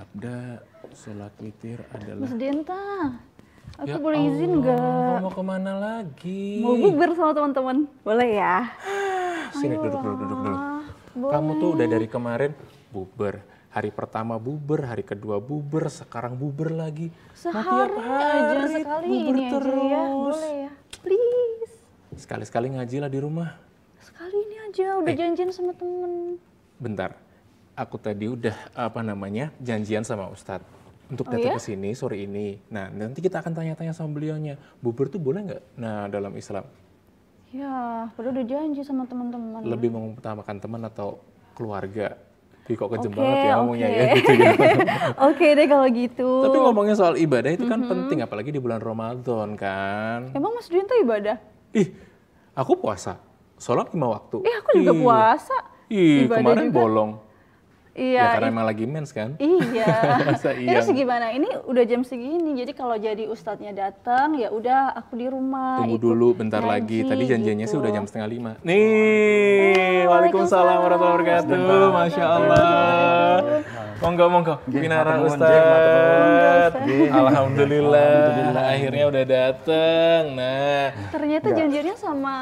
bersabda, sholat witir adalah... Mas Denta, aku Ya boleh izin Allah, nggak? mau kemana lagi? Mau bukber sama teman-teman, boleh ya? Sini duduk dulu. Boleh. Kamu tuh udah dari kemarin buber. Hari pertama buber, hari kedua buber, sekarang buber lagi. Sehari aja, sekali buber ini aja ya, boleh ya? Please. Sekali-sekali ngaji lah di rumah. Sekali ini aja, udah janjian sama temen. Bentar, aku tadi udah janjian sama Ustadz untuk Oh datang ya? ke sini sore ini. Nah, nanti kita akan tanya-tanya sama beliaunya, buber tuh boleh nggak? Nah, dalam Islam Ya, padahal udah janji sama teman-teman. lebih mengutamakan teman atau keluarga? Ih, kok kejem Oke, banget ya ngomongnya oke. ya gitu ya. Oke deh kalau gitu. Tapi ngomongnya soal ibadah itu kan penting, apalagi di bulan Ramadan kan. Emang Mas Denta ibadah? Ih, aku puasa, sholat 5 waktu. Aku juga puasa. Ih, Ibadah kemarin juga. bolong. Ya Iya, karena emang lagi mens kan. iya. Masa Terus iya? gimana? Ini udah jam segini, jadi kalau jadi ustadznya datang, ya udah aku di rumah. Tunggu ikut dulu bentar ngaji, lagi. Tadi janjiannya sih gitu. udah jam 4:30. Nih, waalaikumsalam warahmatullahi wabarakatuh. Masya Allah. Monggo. Binara Ustadz. Alhamdulillah. Akhirnya udah dateng. Nah, Ternyata janjiannya sama.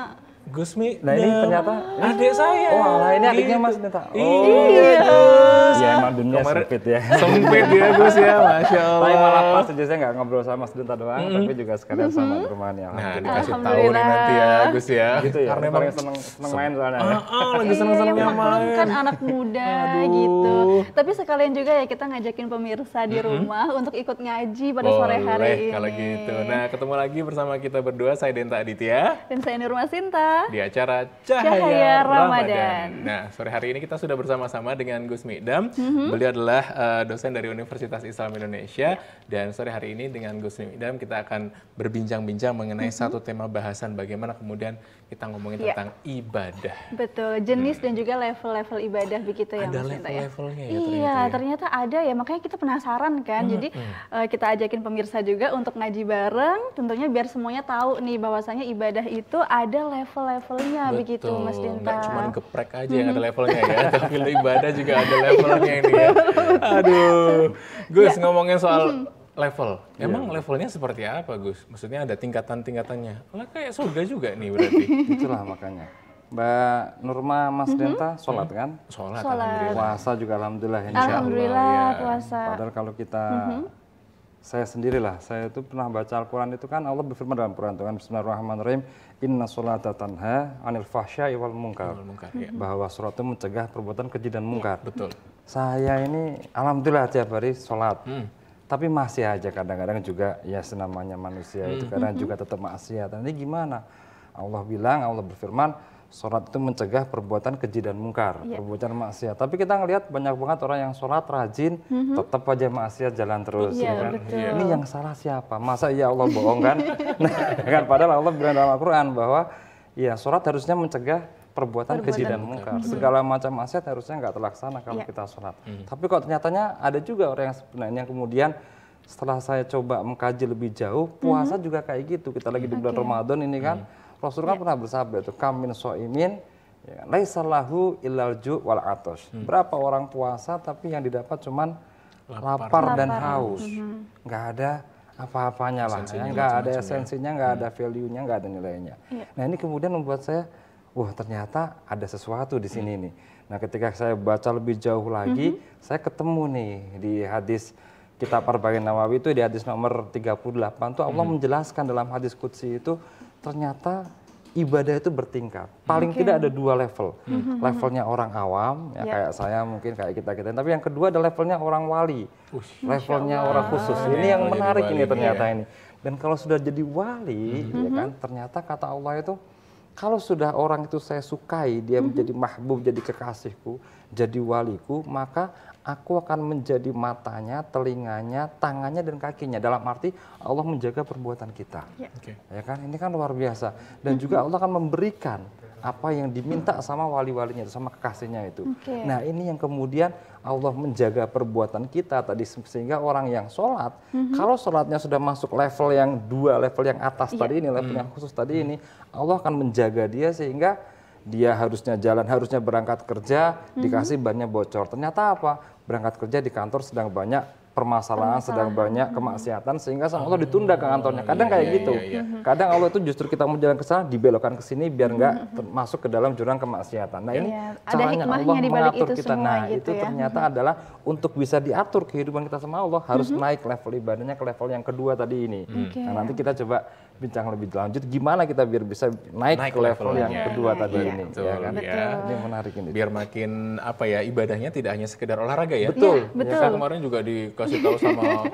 Gusmi. Nah ini ternyata adik saya. oh alah ini adiknya Gitu. Mas Denta. Iya, Gus. Ya emang dunia Kemarin- sempit ya. Sempit ya Gus ya, Masya Allah. Tapi malah pas aja saya nggak ngobrol sama Mas Denta doang, tapi juga sekalian sama Rumani. Nah, Alhamdulillah. dikasih tahu nih Alhamdulillah. nanti ya Gus ya. Gitu ya. Karena Karena emang paling seneng main soalnya. ya. lagi seneng-senengnya Iya, maklum main. kan anak muda Aduh. gitu. Tapi sekalian juga ya kita ngajakin pemirsa di rumah untuk ikut ngaji pada sore hari Boleh ini. kalau gitu. Nah, ketemu lagi bersama kita berdua, saya Denta Aditya Dan saya Nurma Sinta. di acara Cahaya Cahaya Ramadan. Ramadan. Nah, sore hari ini kita sudah bersama-sama dengan Gus Mi'dam. Beliau adalah dosen dari Universitas Islam Indonesia. Dan sore hari ini dengan Gus Mi'dam kita akan berbincang-bincang mengenai satu tema bahasan bagaimana kemudian kita ngomongin Iya. tentang ibadah. Betul, jenis dan juga level-level ibadah begitu ya Ada Mas Sinta ya. level-levelnya ya Iya, ternyata ya. ternyata ada ya. Makanya kita penasaran kan. Jadi kita ajakin pemirsa juga untuk ngaji bareng. Tentunya biar semuanya tahu nih bahwasanya ibadah itu ada level-levelnya begitu Mas Dinta. Nggak cuma geprek aja yang ada levelnya ya, tapi ibadah juga ada levelnya ini ya. Aduh, Gus ngomongin soal level, emang levelnya seperti apa Gus? Maksudnya ada tingkatan-tingkatannya? Lah kayak surga juga nih berarti. Itulah makanya. Mbak Nurma, Mas Denta, sholat kan? Sholat, Sholat. alhamdulillah. Puasa juga alhamdulillah. Insya Allah. Alhamdulillah ya. puasa. Padahal kalau kita, saya sendirilah, saya itu pernah baca Al-Quran itu kan Allah berfirman dalam Quran itu kan Bismillahirrahmanirrahim, Inna sholata tanha anil fahsya'i wal munkar. Mungkar, ya. Bahwa sholat itu mencegah perbuatan keji dan mungkar. Betul. Saya ini alhamdulillah tiap hari sholat. Tapi masih aja kadang-kadang juga ya senamanya manusia itu kadang juga tetap maksiat. Nanti gimana? Allah bilang, Allah berfirman, sholat itu mencegah perbuatan keji dan mungkar, perbuatan maksiat. Tapi kita ngelihat banyak banget orang yang sholat rajin, tetap aja maksiat jalan terus. Iya, ya kan? betul. Ini yang salah siapa? Masa ya Allah bohong kan? Nah, kan padahal Allah bilang dalam Al-Quran bahwa ya sholat harusnya mencegah perbuatan keji dan mungkar. Segala macam maksiat harusnya nggak terlaksana kalau kita sholat. Tapi kok ternyatanya ada juga orang yang sebenarnya kemudian setelah saya coba mengkaji lebih jauh, puasa juga kayak gitu. Kita lagi di bulan Ramadan ini kan, Rasulullah pernah bersabda itu, kamin so'imin, ya, laisa lahu illal ju' wal atos. Berapa orang puasa tapi yang didapat cuman lapar dan haus. Nggak ada apa-apanya lah, ya. Nggak ada esensinya, nggak ada value-nya, nggak ada nilainya. Nah ini kemudian membuat saya, wah ternyata ada sesuatu di sini nih. Nah ketika saya baca lebih jauh lagi, saya ketemu nih di hadis kitab Arba'in Nawawi itu di hadis nomor 38 tuh Allah menjelaskan dalam hadis qudsi itu ternyata ibadah itu bertingkat. Paling tidak ada dua level. Levelnya orang awam, ya kayak saya mungkin kayak kita-kita. Tapi yang kedua ada levelnya orang wali. Levelnya orang khusus. Ini yang menarik ini ternyata ini. Dan kalau sudah jadi wali, ya kan, ternyata kata Allah itu, kalau sudah orang itu saya sukai, dia menjadi mahbub, jadi kekasihku, jadi waliku, maka aku akan menjadi matanya, telinganya, tangannya, dan kakinya. Dalam arti Allah menjaga perbuatan kita. Ya kan, ini kan luar biasa. Dan juga Allah akan memberikan apa yang diminta sama wali-walinya, sama kekasihnya itu. Nah ini yang kemudian Allah menjaga perbuatan kita tadi, sehingga orang yang sholat, kalau sholatnya sudah masuk level yang dua, level yang atas tadi ini, level yang khusus tadi ini, Allah akan menjaga dia sehingga dia harusnya jalan, harusnya berangkat kerja, dikasih bannya bocor. Ternyata apa? Berangkat kerja di kantor sedang banyak permasalahan, sedang banyak kemaksiatan, sehingga sama Allah ditunda ke kantornya. Kadang kayak gitu. Kadang Allah itu justru kita mau jalan ke sana, dibelokkan ke sini biar nggak masuk ke dalam jurang kemaksiatan. Nah ini caranya Allah mengatur kita. Nah itu ternyata adalah untuk bisa diatur kehidupan kita sama Allah harus naik level ibadahnya ke level yang kedua tadi ini. Nah nanti kita coba bincang lebih lanjut gimana kita biar bisa naik ke level yang kedua tadi ini. Betul, ya kan? Ini menarik ini. Biar makin apa ya, ibadahnya tidak hanya sekedar olahraga ya. Betul. Betul. Ya, kan kemarin juga dikasih tahu sama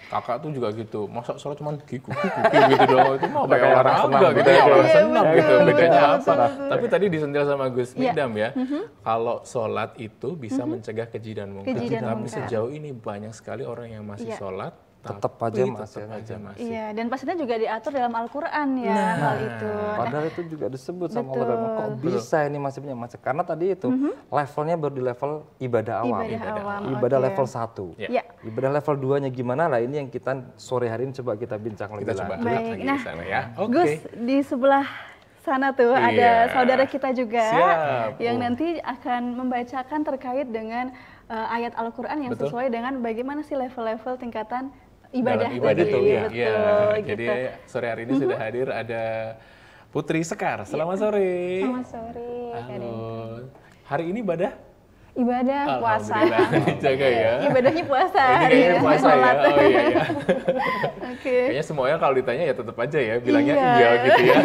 kakak tuh juga gitu, masa sholat cuma kiku gitu doang, itu mah kayak olahraga gitu ya, orang senam gitu, bedanya apa? Tapi tadi disentil sama Gus Midam ya, kalau sholat itu bisa mencegah keji dan mungkar, tapi sejauh ini banyak sekali orang yang masih sholat tetap aja masih. Iya, dan pastinya juga diatur dalam Al-Quran ya hal itu. Padahal itu juga disebut sama Allah dalam kok bisa ini masih punya macam, karena tadi itu levelnya baru di level ibadah awam, ibadah level 1. Ibadah level 2-nya gimana lah, ini yang kita sore hari ini coba kita bincang lebih lanjut. Baik, nah Gus, di sebelah sana tuh ada saudara kita juga yang nanti akan membacakan terkait dengan ayat Al-Quran yang sesuai dengan bagaimana sih level-level tingkatan ibadah itu. Betul, Jadi sore hari ini sudah hadir ada Putri Sekar. Selamat sore. Selamat sore. Halo. Hari ini ibadah puasa. Dijaga ya. Ibadahnya puasa. Ini puasa ya. Oh iya. Oke. Kayaknya semuanya kalau ditanya ya tetap aja ya bilangnya iya gitu ya.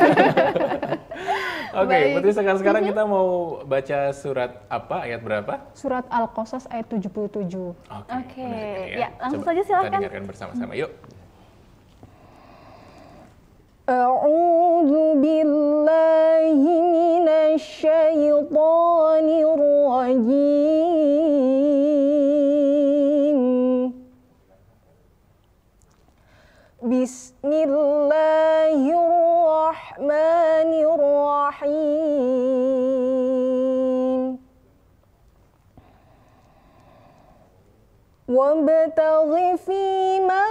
Oke, Putri sekarang kita mau baca surat apa, ayat berapa? Surat Al-Qasas ayat 77. Oke. Ya, langsung saja silakan. Kita dengarkan bersama-sama. Yuk. A'udzu billahi minasy syaithanir rajim. Bismillahirrahmanirrahim. Wabtaghi fima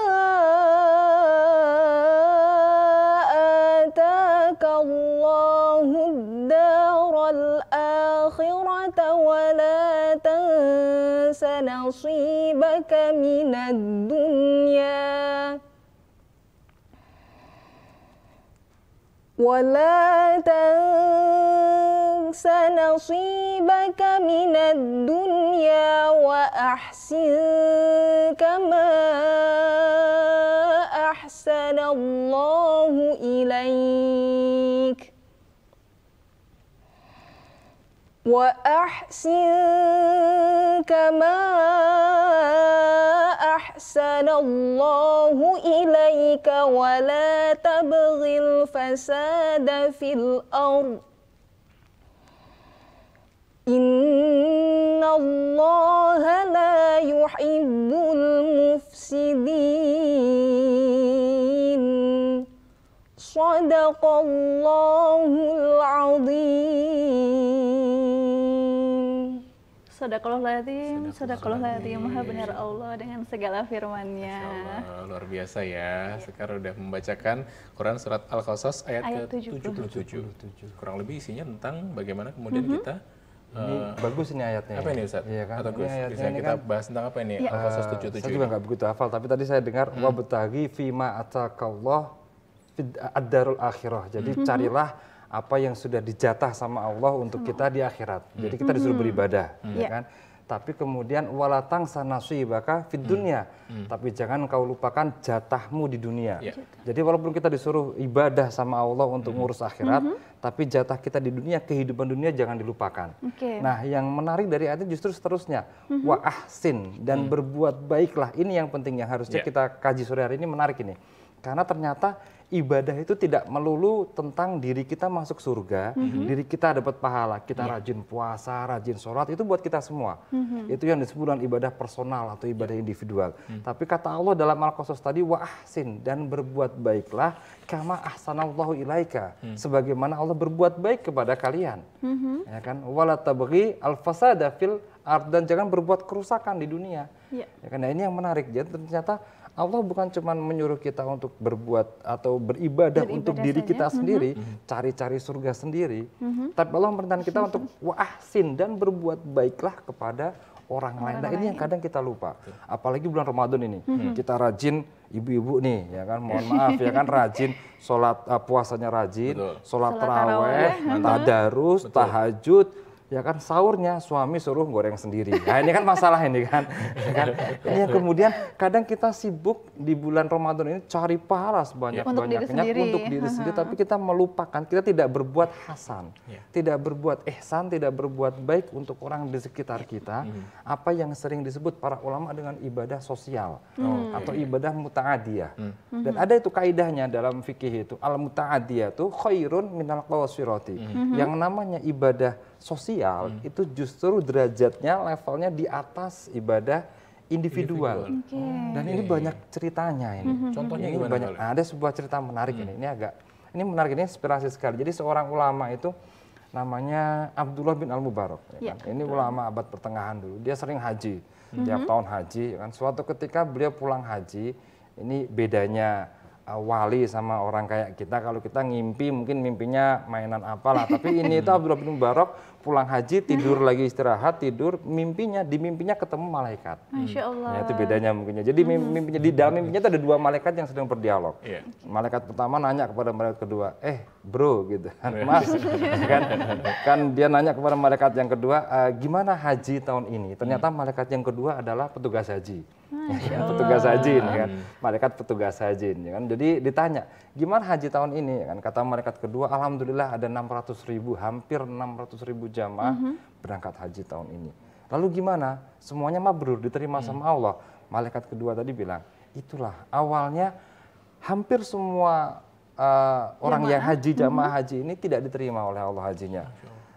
ataka Allahu ad-daral akhirata wa la tansa nasibaka minad dunya. ولا تنس نصيبك من الدنيا وأحسن كما أحسن الله إليك كما أحسن الله إليك ولا تبغي الفساد في الأرض إن الله لا يحب المفسدين صدق الله العظيم. Sadaqallahul Maha benar Allah dengan segala firman-Nya. Luar biasa ya. Sekarang udah membacakan Quran surat Al-Qasas ayat ke-77. Kurang lebih isinya tentang bagaimana kemudian kita ini bagus ini ayatnya. Apa ini Ustaz? Iya kan? Atau Gus, bisa kita bahas tentang apa ini? Al-Qasas 77. Saya juga nggak begitu hafal, tapi tadi saya dengar wabtaghi fima atakallah ad-darul akhirah. Jadi carilah apa yang sudah dijatah sama Allah untuk kita di akhirat. Jadi kita disuruh beribadah, ya kan? Tapi kemudian walatang sanasibaka fid dunya. Tapi jangan kau lupakan jatahmu di dunia. Jadi walaupun kita disuruh ibadah sama Allah untuk ngurus akhirat, tapi jatah kita di dunia, kehidupan dunia jangan dilupakan. Nah, yang menarik dari ayat justru seterusnya, wa ahsin, dan berbuat baiklah. Ini yang penting yang harusnya kita kaji sore hari ini, menarik ini. Karena ternyata ibadah itu tidak melulu tentang diri kita masuk surga, diri kita dapat pahala, kita rajin puasa, rajin sholat, itu buat kita semua. Itu yang disebut dengan ibadah personal atau ibadah individual. Tapi kata Allah dalam Al-Qasas tadi, wa ahsin, dan berbuat baiklah kama ahsanallahu ilaika, sebagaimana Allah berbuat baik kepada kalian. Ya kan? Wala tabghi al-fasada fil ard, dan jangan berbuat kerusakan di dunia. Ya kan? Nah, ini yang menarik. Jadi ternyata Allah bukan cuma menyuruh kita untuk berbuat atau beribadah untuk diri kita sendiri, cari-cari surga sendiri, tapi Allah memerintahkan kita untuk wa ahsin, dan berbuat baiklah kepada orang lain. Nah ini yang kadang kita lupa. Apalagi bulan Ramadan ini, kita rajin, ibu-ibu nih, ya kan, mohon maaf ya kan, rajin sholat puasanya rajin, sholat taraweh, tadarus, tahajud. Ya kan, sahurnya suami suruh goreng sendiri. Nah ini kan masalah ini kan. Ya kan? Ini yang kemudian kadang kita sibuk di bulan Ramadan ini cari pahala sebanyak-banyaknya untuk diri sendiri, tapi kita melupakan, kita tidak berbuat hasan, tidak berbuat ihsan, tidak berbuat baik untuk orang di sekitar kita. Apa yang sering disebut para ulama dengan ibadah sosial atau ibadah muta'adiyah. Dan ada itu kaidahnya dalam fikih itu, al-muta'adiyah itu khairun minal qawasirati. Yang namanya ibadah sosial itu justru derajatnya, levelnya di atas ibadah individual. Dan ini banyak ceritanya ini. Contohnya ini gimana? Banyak. Nah, ada sebuah cerita menarik ini. Ini menarik, ini inspirasi sekali. Jadi seorang ulama itu namanya Abdullah bin Al-Mubarak. Ya kan? Ini ulama abad pertengahan dulu. Dia sering haji, tiap tahun haji. Ya kan? Suatu ketika beliau pulang haji, ini bedanya wali sama orang kayak kita. Kalau kita ngimpi mungkin mimpinya mainan apalah, tapi ini itu Abdullah bin Mubarak pulang haji, tidur lagi, istirahat, tidur, di mimpinya ketemu malaikat. Masya Allah. Ya, itu bedanya mungkinnya. Jadi mimpinya, di dalam mimpinya itu ada dua malaikat yang sedang berdialog. Malaikat pertama nanya kepada malaikat kedua, bro gitu kan, mas, kan dia nanya kepada malaikat yang kedua, gimana haji tahun ini? Ternyata malaikat yang kedua adalah petugas haji. Petugas haji ini kan, malaikat petugas haji ini kan. Jadi ditanya, gimana haji tahun ini? Kan kata malaikat kedua, alhamdulillah ada 600.000, hampir 600.000 jamaah berangkat haji tahun ini. Lalu gimana? Semuanya mabrur, diterima sama Allah. Malaikat kedua tadi bilang, itulah awalnya hampir semua orang yang haji, jamaah haji ini tidak diterima oleh Allah hajinya.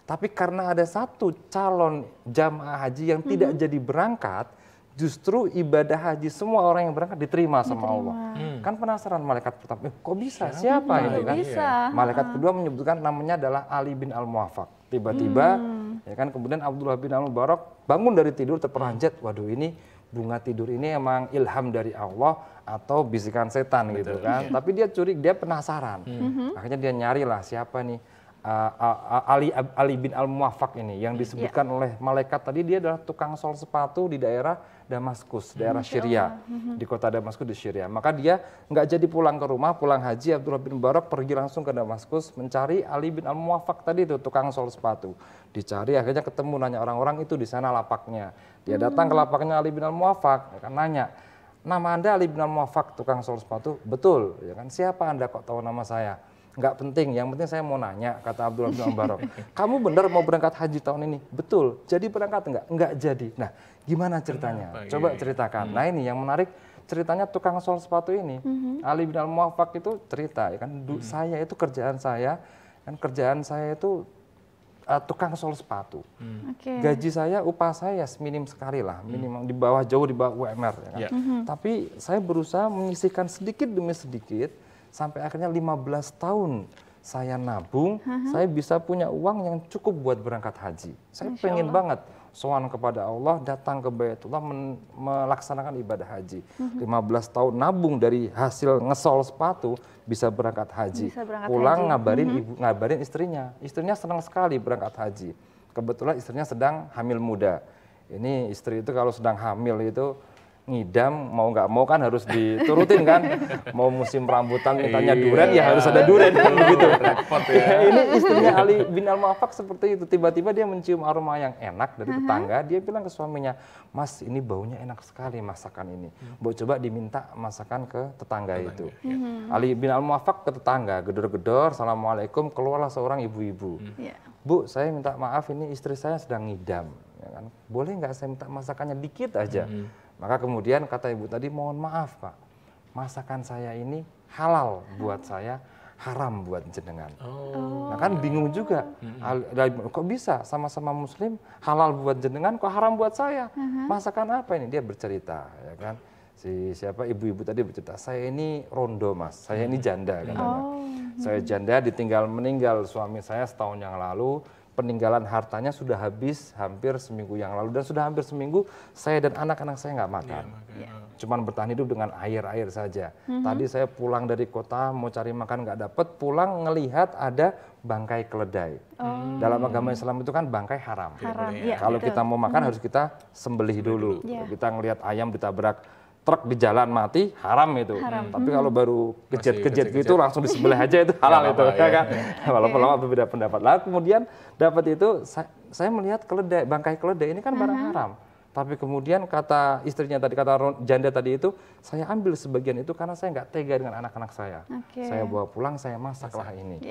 Tapi karena ada satu calon jamaah haji yang tidak jadi berangkat, justru ibadah haji semua orang yang berangkat diterima sama Allah. Kan penasaran malaikat pertama, kok bisa? Siapa ini kan? Malaikat kedua menyebutkan namanya adalah Ali bin Al-Muwafaq. Tiba-tiba ya kan, kemudian Abdullah bin Al-Mubarak bangun dari tidur terperanjat, waduh ini bunga tidur ini emang ilham dari Allah atau bisikan setan gitu kan. Tapi dia dia penasaran. Akhirnya dia nyarilah siapa nih Ali bin Al-Muwafaq ini yang disebutkan oleh malaikat tadi. Dia adalah tukang sol sepatu di daerah Damaskus, daerah Syria, di kota Damaskus di Syria. Maka dia nggak jadi pulang ke rumah, pulang haji, Abdullah bin Mubarak pergi langsung ke Damaskus mencari Ali bin Al-Muwafaq tadi itu, tukang sol sepatu. Dicari, akhirnya ketemu, nanya orang-orang itu di sana lapaknya. Dia datang ke lapaknya Ali bin Al-Muwafaq, ya kan, nanya, nama Anda Ali bin Al-Muwafaq, tukang sol sepatu? Betul, ya kan. Siapa Anda kok tahu nama saya? Nggak penting, yang penting saya mau nanya, kata Abdullah bin Mubarak. Kamu benar mau berangkat haji tahun ini? Betul. Jadi berangkat enggak? Enggak jadi. Nah, gimana ceritanya? Coba ceritakan. Nah ini yang menarik, ceritanya tukang sol sepatu ini. Ali bin Al-Muwafaq itu cerita, ya kan, saya itu kerjaan saya itu tukang sol sepatu. Gaji saya, upah saya minim sekali lah, minimum jauh di bawah UMR. Ya kan? Tapi saya berusaha menyisihkan sedikit demi sedikit, sampai akhirnya 15 tahun saya nabung, saya bisa punya uang yang cukup buat berangkat haji. Saya pengen banget sowan kepada Allah, datang ke Baitullah, melaksanakan ibadah haji. 15 tahun nabung dari hasil ngesol sepatu, bisa berangkat haji. Pulang ngabarin istrinya. Istrinya senang sekali berangkat haji. Kebetulan istrinya sedang hamil muda. Ini istri itu kalau sedang hamil itu ngidam, mau nggak mau kan harus diturutin kan. Mau musim rambutan mintanya duren, ya harus ada duren kan begitu. Ini istrinya Ali bin Al-Muwafaq seperti itu. Tiba-tiba dia mencium aroma yang enak dari tetangga. Dia bilang ke suaminya, Mas ini baunya enak sekali masakan ini. Mau coba diminta masakan ke tetangga itu. Ali bin Al-Muwafaq ke tetangga, gedor-gedor, Assalamualaikum, keluarlah seorang ibu-ibu. Bu, saya minta maaf, ini istri saya sedang ngidam. Ya kan? Boleh nggak saya minta masakannya dikit aja? Maka kemudian kata ibu tadi, mohon maaf Pak, masakan saya ini halal buat saya, haram buat jenengan. Nah kan bingung juga, kok bisa sama-sama muslim, halal buat jenengan, kok haram buat saya? Masakan apa ini? Dia bercerita, ya kan. Siapa ibu-ibu tadi bercerita, saya ini rondo Mas, saya ini janda katanya. Saya janda, meninggal suami saya setahun yang lalu. peninggalan hartanya sudah habis hampir seminggu yang lalu, dan sudah hampir seminggu saya dan anak-anak saya nggak makan. Cuman bertahan hidup dengan air-air saja. Tadi saya pulang dari kota mau cari makan nggak dapet, pulang ngelihat ada bangkai keledai. Dalam agama Islam itu kan bangkai haram. Kalau kita mau makan harus kita sembelih dulu. Kita ngelihat ayam ditabrak truk di jalan mati, haram itu. Tapi kalau baru kejet-kejet gitu langsung disembelih aja itu halal itu, ya kan? Walaupun lama berbeda pendapat. Lalu kemudian dapat itu, saya melihat keledai, bangkai keledai ini kan barang haram. Tapi kemudian kata istrinya tadi, kata janda tadi itu, saya ambil sebagian itu karena saya nggak tega dengan anak-anak saya. Saya bawa pulang, saya masaklah ini.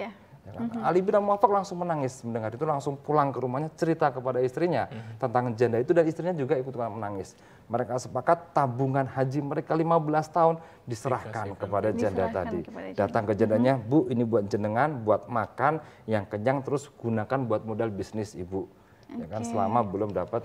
Ya kan? Ali bin Abi Thalib langsung menangis mendengar itu, langsung pulang ke rumahnya, cerita kepada istrinya tentang janda itu, dan istrinya juga ikut menangis. Mereka sepakat tabungan haji mereka 15 tahun diserahkan kepada janda tadi. Datang ke jandanya, Bu, ini buat jenengan, buat makan yang kenyang, terus gunakan buat modal bisnis Ibu. Ya kan, selama belum dapat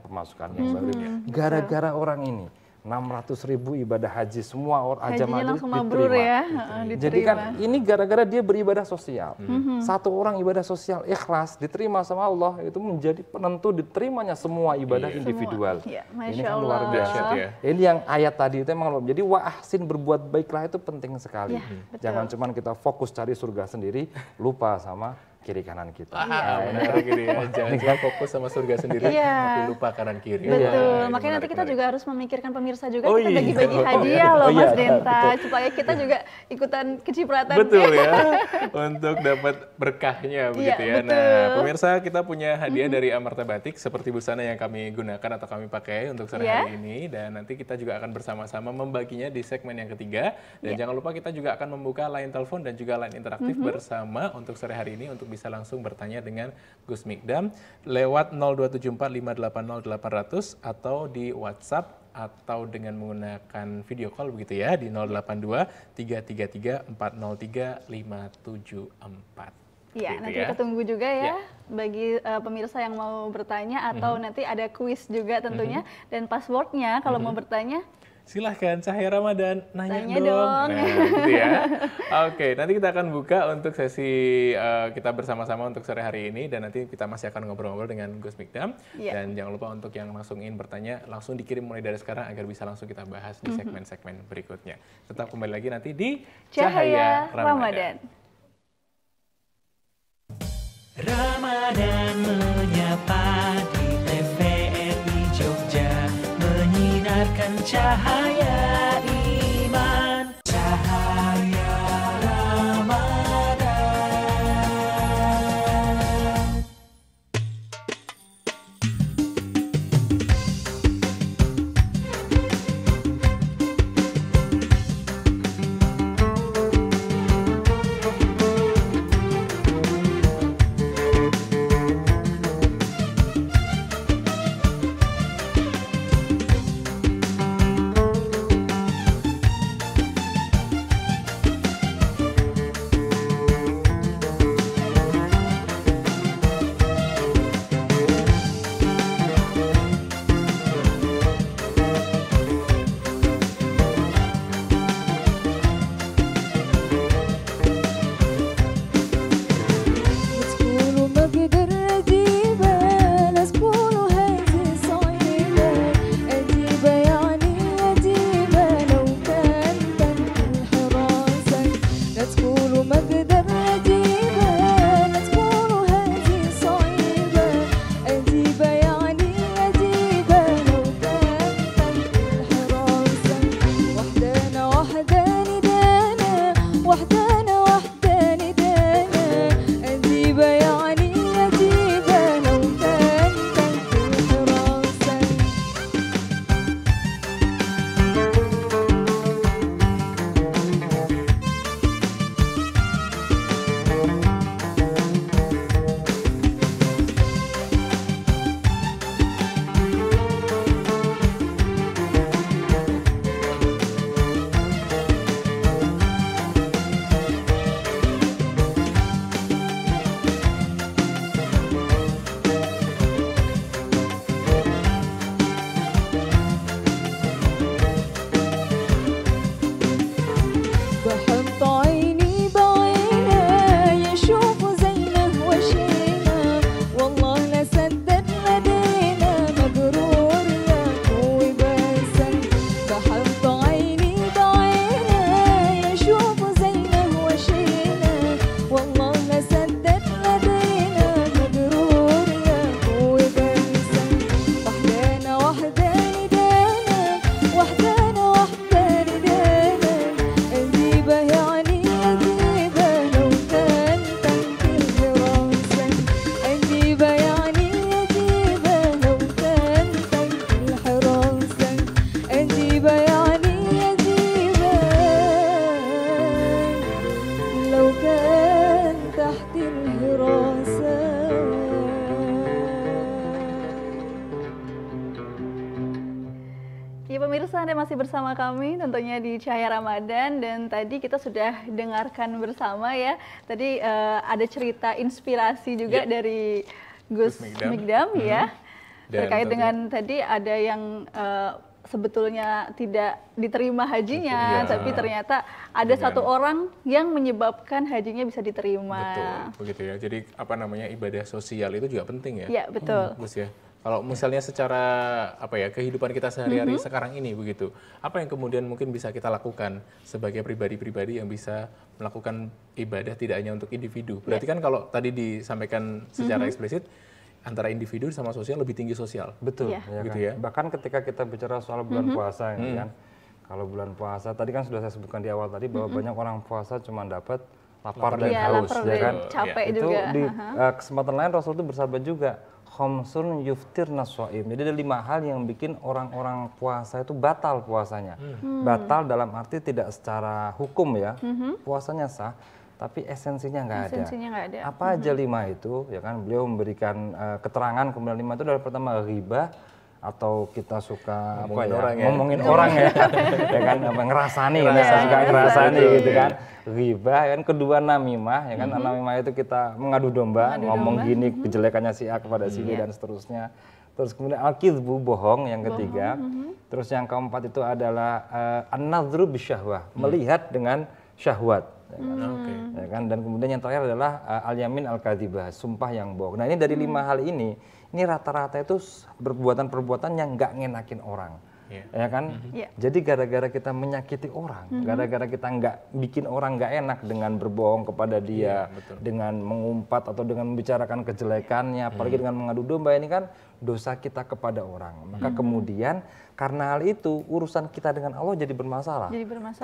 pemasukan yang baru. Gara-gara orang ini 600.000 ibadah haji semua orang jamaah langsung mabrur ya. Jadi kan ini gara-gara dia beribadah sosial. Satu orang ibadah sosial ikhlas diterima sama Allah, itu menjadi penentu diterimanya semua ibadah individual. Ini kan luar biasa. Ini yang ayat tadi itu memang jadi wa ahsin, berbuat baiklah itu penting sekali. Jangan cuma kita fokus cari surga sendiri, lupa sama kiri kanan kita. Menarik ini ya. Jangan fokus sama surga sendiri, tapi lupa kanan kiri. Betul. Makanya nanti kita juga harus memikirkan pemirsa juga, kita bagi-bagi hadiah loh Mas Denta, supaya kita juga ikutan kecipratan. Betul ya, untuk dapat berkahnya begitu ya. Nah, pemirsa, kita punya hadiah dari Amarta Batik seperti busana yang kami gunakan atau kami pakai untuk sore hari ini, dan nanti kita juga akan bersama-sama membaginya di segmen yang ketiga. Dan jangan lupa kita juga akan membuka line telepon dan juga line interaktif bersama untuk sore hari ini, untuk bisa langsung bertanya dengan Gus Mikdam lewat 02745800800 atau di WhatsApp atau dengan menggunakan video call begitu ya di 082 333 403 574. Iya, nanti kita tunggu juga ya bagi pemirsa yang mau bertanya, atau nanti ada kuis juga tentunya, dan passwordnya kalau mau bertanya silahkan, Cahaya Ramadan, nanya dong. Nah, gitu ya. Oke, nanti kita akan buka untuk sesi kita bersama-sama untuk sore hari ini, dan nanti kita masih akan ngobrol-ngobrol dengan Gus Mikdam. Dan jangan lupa untuk yang langsung ingin bertanya, langsung dikirim mulai dari sekarang agar bisa langsung kita bahas di segmen-segmen berikutnya. Tetap kembali lagi nanti di Cahaya Ramadan. Ramadan menyapa di TVRI Jogja, menyinarkan cahaya iman, cahaya Ramadan. masih bersama kami tentunya di Cahaya Ramadan, dan tadi kita sudah dengarkan bersama ya. Tadi ada cerita inspirasi juga dari Gus Mikdam ya. Terkait dengan tadi ada yang sebetulnya tidak diterima hajinya, tapi ternyata ada satu orang yang menyebabkan hajinya bisa diterima. Betul, begitu ya. Jadi apa namanya, ibadah sosial itu juga penting ya. Iya, betul. Gus ya. Kalau misalnya secara apa ya, kehidupan kita sehari-hari sekarang ini begitu, apa yang kemudian mungkin bisa kita lakukan sebagai pribadi-pribadi yang bisa melakukan ibadah tidak hanya untuk individu. Berarti kan kalau tadi disampaikan secara eksplisit, antara individu sama sosial lebih tinggi sosial. Betul, ya gitu kan? Ya. Bahkan ketika kita bicara soal bulan puasa, kan, kalau bulan puasa tadi kan sudah saya sebutkan di awal tadi bahwa banyak orang puasa cuma dapat lapar dan haus, ya kan? Capek itu juga. Di kesempatan lain Rasul itu bersabda juga, khamsun yuftirna shaim. Jadi ada 5 hal yang bikin orang-orang puasa itu batal puasanya. Batal dalam arti tidak secara hukum ya, puasanya sah, tapi esensinya nggak ada. Apa aja 5 itu? Ya kan, beliau memberikan keterangan, kemudian 5 itu adalah pertama riba, atau kita suka ngomongin orang ya, ya kan, ngerasani, suka ngerasani gitu kan, riba kan. Kedua namimah, ya kan, namimah itu kita mengadu domba, ngomong gini kejelekannya si A kepada si B dan seterusnya. Terus kemudian al-kizbu, bohong yang ketiga. Terus yang keempat itu adalah an-nadhru bisyahwah, melihat dengan syahwat. Ya kan? Dan kemudian yang terakhir adalah al-yamin al-kadzibah, sumpah yang bohong. Nah ini dari 5 hal ini rata-rata itu perbuatan-perbuatan yang nggak ngenakin orang. Ya kan? Jadi gara-gara kita menyakiti orang, gara-gara kita nggak bikin orang nggak enak dengan berbohong kepada dia, dengan mengumpat atau dengan membicarakan kejelekannya, apalagi dengan mengadu domba, ini kan dosa kita kepada orang. Maka kemudian karena hal itu urusan kita dengan Allah jadi bermasalah.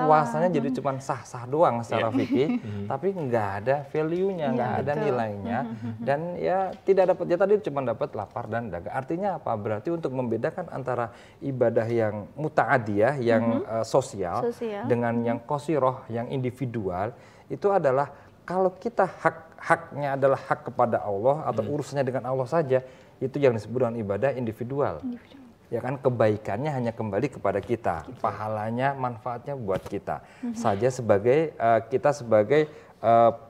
Puasanya jadi cuma sah-sah doang secara fikih, tapi nggak ada value-nya, nggak ada nilainya, dan ya tidak dapat, ya tadi cuma dapat lapar dan dagang. Artinya apa? Berarti untuk membedakan antara ibadah yang muta'adiyah, yang sosial, dengan yang qasiroh, yang individual, itu adalah kalau kita haknya adalah hak kepada Allah atau urusannya dengan Allah saja, itu yang disebut dengan ibadah individual. Ya kan, kebaikannya hanya kembali kepada kita, pahalanya, manfaatnya buat kita saja sebagai kita sebagai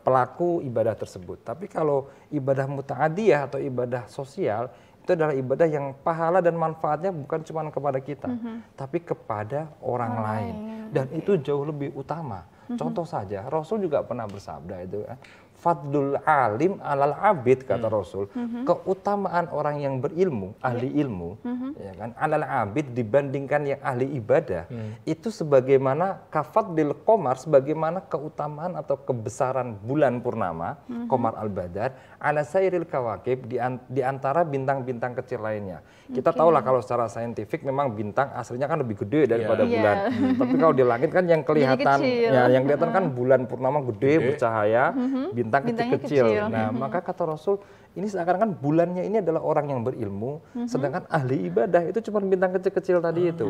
pelaku ibadah tersebut. Tapi kalau ibadah muta'adiyah atau ibadah sosial, itu adalah ibadah yang pahala dan manfaatnya bukan cuma kepada kita, tapi kepada orang lain. Dan itu jauh lebih utama. Contoh saja, Rasul juga pernah bersabda itu, fadlul alim alal abid, kata Rasul, keutamaan orang yang berilmu, ahli ilmu, ya kan, alal abid dibandingkan yang ahli ibadah, itu sebagaimana kafadlil qamar, sebagaimana keutamaan atau kebesaran bulan purnama, qamar al-badar, ala sairil kawakib, di antara bintang-bintang kecil lainnya. Kita tahulah kalau secara saintifik memang bintang aslinya kan lebih gede daripada bulan. Tapi kalau di langit kan yang kelihatan, ya yang kelihatan kan bulan purnama gede, bercahaya, bintang kecil-kecil. Nah, maka kata Rasul, ini seakan-akan bulannya ini adalah orang yang berilmu, sedangkan ahli ibadah itu cuma bintang kecil-kecil tadi itu.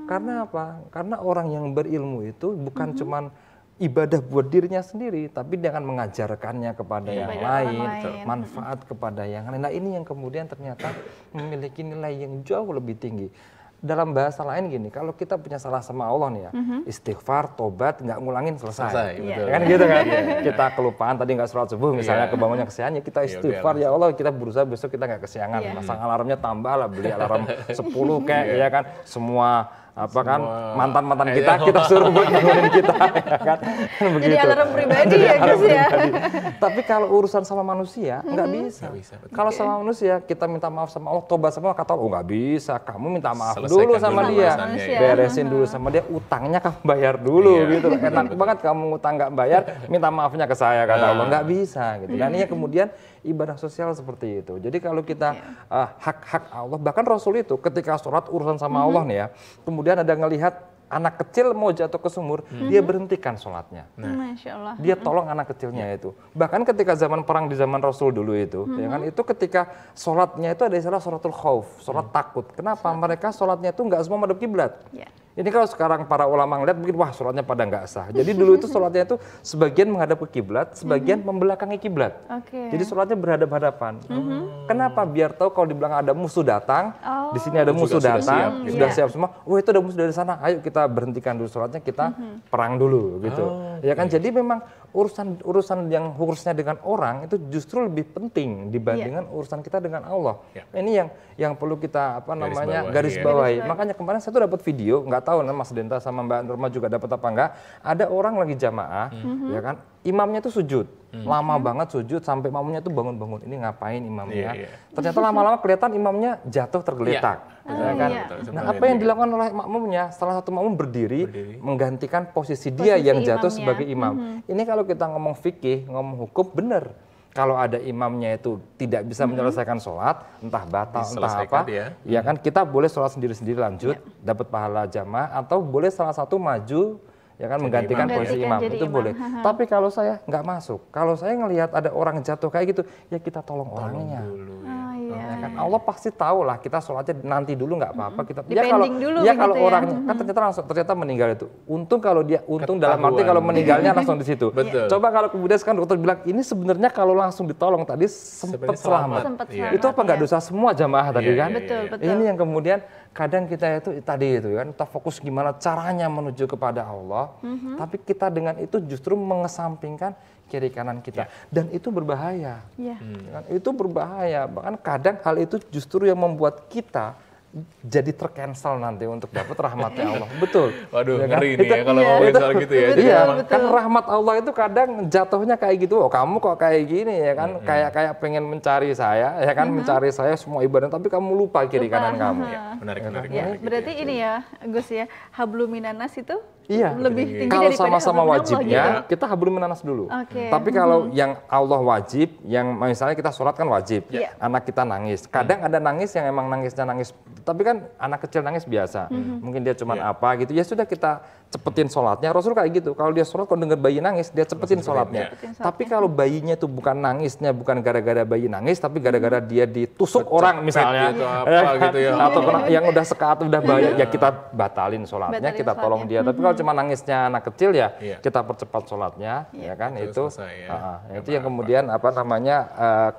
Karena apa? Karena orang yang berilmu itu bukan cuma ibadah buat dirinya sendiri, tapi dia akan mengajarkannya kepada yang lain, manfaat kepada yang lain. Nah ini yang kemudian ternyata memiliki nilai yang jauh lebih tinggi. Dalam bahasa lain gini, kalau kita punya salah sama Allah nih ya, istighfar, tobat, nggak ngulangin, selesai. Kan gitu kan? Kita kelupaan tadi nggak sholat subuh, misalnya kebangunnya kesiangan, kita istighfar, ya Allah kita berusaha besok kita nggak kesiangan, pasang alarmnya tambah lah, beli alarm 10 kayak ya kan, semua apa kan mantan-mantan kita suruh buat bangunin kita, ya kan? Begitu. Jadi alarm pribadi ya Gus ya. Tapi kalau urusan sama manusia nggak bisa. Kalau sama manusia kita minta maaf sama Allah, tobat sama Allah, kata Allah nggak bisa. Kamu minta maaf dulu sama dia, beresin dulu sama dia, utangnya kamu bayar dulu gitu. Enak banget kamu utang nggak bayar, minta maafnya ke saya, kata Allah, nggak bisa gitu. Dan ini kemudian ibadah sosial seperti itu. Jadi kalau kita hak-hak Allah, bahkan Rasul itu ketika sholat urusan sama Allah nih ya, kemudian ada ngelihat anak kecil mau jatuh ke sumur, dia berhentikan sholatnya. Masya Allah. Dia tolong anak kecilnya itu. Bahkan ketika zaman perang di zaman Rasul dulu itu, ya kan, itu ketika sholatnya itu ada istilah sholatul khauf, sholat takut. Kenapa? Mereka sholatnya itu nggak semua madhab kiblat. Ini kalau sekarang para ulama ngeliat mungkin wah sholatnya pada nggak sah. Jadi dulu itu sholatnya itu sebagian menghadap ke kiblat, sebagian membelakangi kiblat. Jadi sholatnya berhadap-hadapan. Kenapa? Biar tahu kalau di belakang ada musuh datang, di sini ada musuh datang, sudah siap semua. Oh itu ada musuh dari sana, ayo kita berhentikan dulu sholatnya, kita perang dulu gitu. Ya kan, jadi memang urusan yang urusnya dengan orang itu justru lebih penting dibandingkan urusan kita dengan Allah. Ini yang perlu kita garis bawahi. Makanya kemarin saya tuh dapat video, nggak tahu Mas Denta sama Mbak Nurma juga dapat apa enggak. Ada orang lagi jamaah, ya kan, imamnya tuh sujud, lama banget sujud sampai makmumnya tuh bangun-bangun. Ini ngapain imamnya? Ternyata lama-lama kelihatan imamnya jatuh tergeletak. Ya kan? Nah apa yang dilakukan oleh makmumnya? Salah satu makmum berdiri menggantikan posisi dia yang jatuh sebagai imam. Ini kalau kita ngomong fikih, ngomong hukum, benar. Kalau ada imamnya itu tidak bisa menyelesaikan sholat, entah batal, entah apa, ya kan kita boleh sholat sendiri-sendiri lanjut, dapat pahala jamaah, atau boleh salah satu maju, ya kan menggantikan posisi imam, itu boleh. Tapi kalau saya nggak masuk, kalau saya ngelihat ada orang jatuh kayak gitu, ya kita tolong orangnya. Ya kan? Allah pasti tahu lah kita sholatnya nanti dulu nggak apa-apa, kita kalau orangnya kan ternyata meninggal itu untung dalam arti kalau meninggalnya langsung di situ. Coba kalau kemudian sekarang dokter bilang ini sebenarnya kalau langsung ditolong tadi sempat selamat. Itu apa nggak dosa semua jamaah tadi kan? Ini yang kemudian kadang kita itu tadi itu kan, kita fokus gimana caranya menuju kepada Allah, tapi kita dengan itu justru mengesampingkan kiri kanan kita, dan itu berbahaya. Itu berbahaya, bahkan kadang hal itu justru yang membuat kita jadi tercancel nanti untuk dapat rahmatnya Allah. Betul. Waduh, ya kan? Ngeri nih ya kalau ngomongin soal gitu ya. Iya, kan rahmat Allah itu kadang jatuhnya kayak gitu. Oh, kamu kok kayak gini ya kan? Kayak pengen mencari saya, ya kan? Mencari saya semua ibadah, tapi kamu lupa kiri kanan kamu. Menarik. Berarti ini ya, Gus ya, hablum minanas itu tinggi lebih kalau sama-sama wajibnya kita hablum minanas dulu. Tapi kalau yang Allah wajib, yang misalnya kita sholat kan wajib, anak kita nangis. Kadang ada nangis yang emang nangisnya nangis, tapi kan anak kecil nangis biasa. Mungkin dia cuman apa gitu. Ya sudah kita cepetin sholatnya. Rasul kayak gitu. Kalau dia sholat, kalau dengar bayi nangis, dia cepetin sholatnya. Tapi kalau bayinya itu bukan nangisnya, bukan gara-gara bayi nangis, tapi gara-gara dia ditusuk orang misalnya, atau yang udah sekat, udah bahaya, ya kita batalin sholatnya, kita tolong dia. Tapi kalau cuma nangisnya anak kecil ya kita percepat sholatnya, ya kan itu. Itu yang kemudian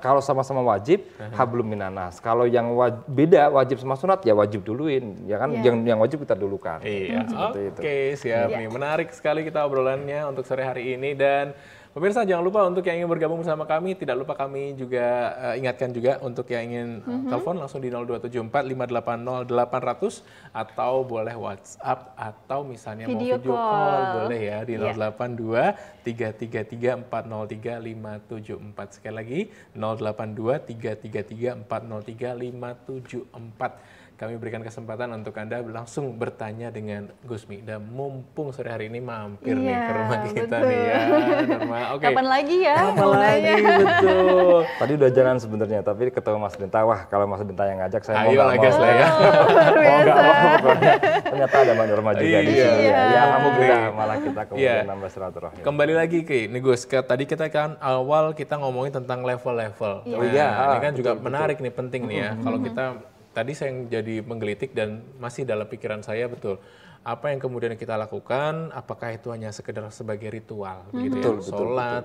kalau sama-sama wajib hablum minanas. Kalau yang beda wajib sama sunat ya wajib duluin, ya kan yang wajib kita dulukan. Oke, siap nih. Menarik sekali kita obrolannya untuk sore hari ini, dan pemirsa jangan lupa untuk yang ingin bergabung bersama kami, tidak lupa kami juga ingatkan juga untuk yang ingin telepon langsung di 0274 580 800 atau boleh WhatsApp atau misalnya video call boleh ya di 082 333 403 574. Sekali lagi 082 333 403 574. Kami berikan kesempatan untuk Anda langsung bertanya dengan Gus Mi'dam. Mumpung sore hari ini mampir nih ke rumah kita nih ya. Kapan lagi ya? Kapan lagi, betul. Tadi udah jalan sebenarnya, tapi ketemu Mas Denta. Wah, kalau Mas Denta yang ngajak saya mau nggak mau. Ya. Ternyata ada Mbak Nurma juga di sini. Ya, alhamdulillah malah kita kemudian nambah silaturahmi. Kembali lagi ke ini Gus, tadi kita kan awal kita ngomongin tentang level-level. Ini kan juga menarik nih, penting nih ya. Kalau kita tadi saya jadi menggelitik dan masih dalam pikiran saya betul. Apa yang kemudian kita lakukan, apakah itu hanya sekedar sebagai ritual, begitu ya? Sholat,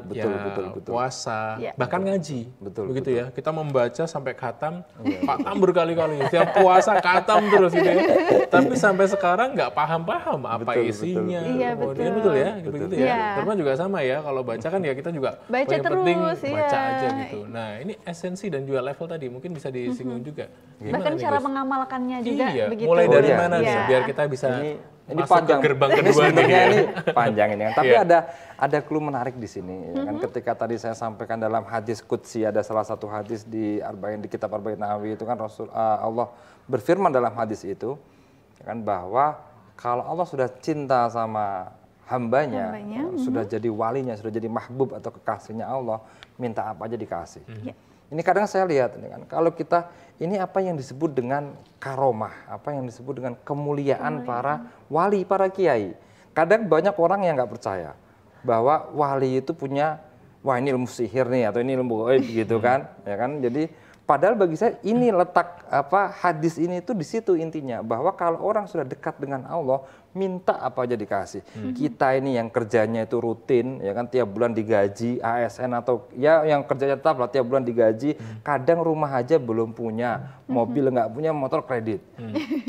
puasa, bahkan ngaji, begitu ya. Kita membaca sampai khatam, khatam berkali-kali, setiap puasa khatam terus gitu ya. Tapi sampai sekarang nggak paham-paham apa isinya. Betul ya, begitu ya. Norma juga sama ya, kalau baca kan ya kita juga baca yang terus, penting baca aja gitu. Nah ini esensi dan juga level tadi mungkin bisa disinggung juga. Bahkan cara mengamalkannya juga begitu. Mulai dari mana nih biar kita bisa ini panjang, gerbang kedua ini panjang ini kan. Tapi ada clue menarik di sini ya kan. Ketika tadi saya sampaikan dalam hadis qudsi, ada salah satu hadis di kitab Arba'in Nawawi itu kan Allah berfirman dalam hadis itu ya kan, bahwa kalau Allah sudah cinta sama hambanya sudah jadi walinya, sudah jadi mahbub atau kekasihnya Allah, minta apa aja dikasih. Ini kadang saya lihat ini kan, kalau kita ini apa yang disebut dengan karomah, apa yang disebut dengan kemuliaan para wali, para kiai. Kadang banyak orang yang nggak percaya bahwa wali itu punya, wah ini ilmu sihir nih atau ini ilmu gaib gitu kan, ya kan. Jadi padahal bagi saya ini letak hadis ini itu di situ intinya, bahwa kalau orang sudah dekat dengan Allah minta apa aja dikasih. Kita ini yang kerjanya itu rutin, ya kan, tiap bulan digaji, ASN atau ya yang kerjanya tetap lah tiap bulan digaji, kadang rumah aja belum punya, mobil nggak punya, motor kredit.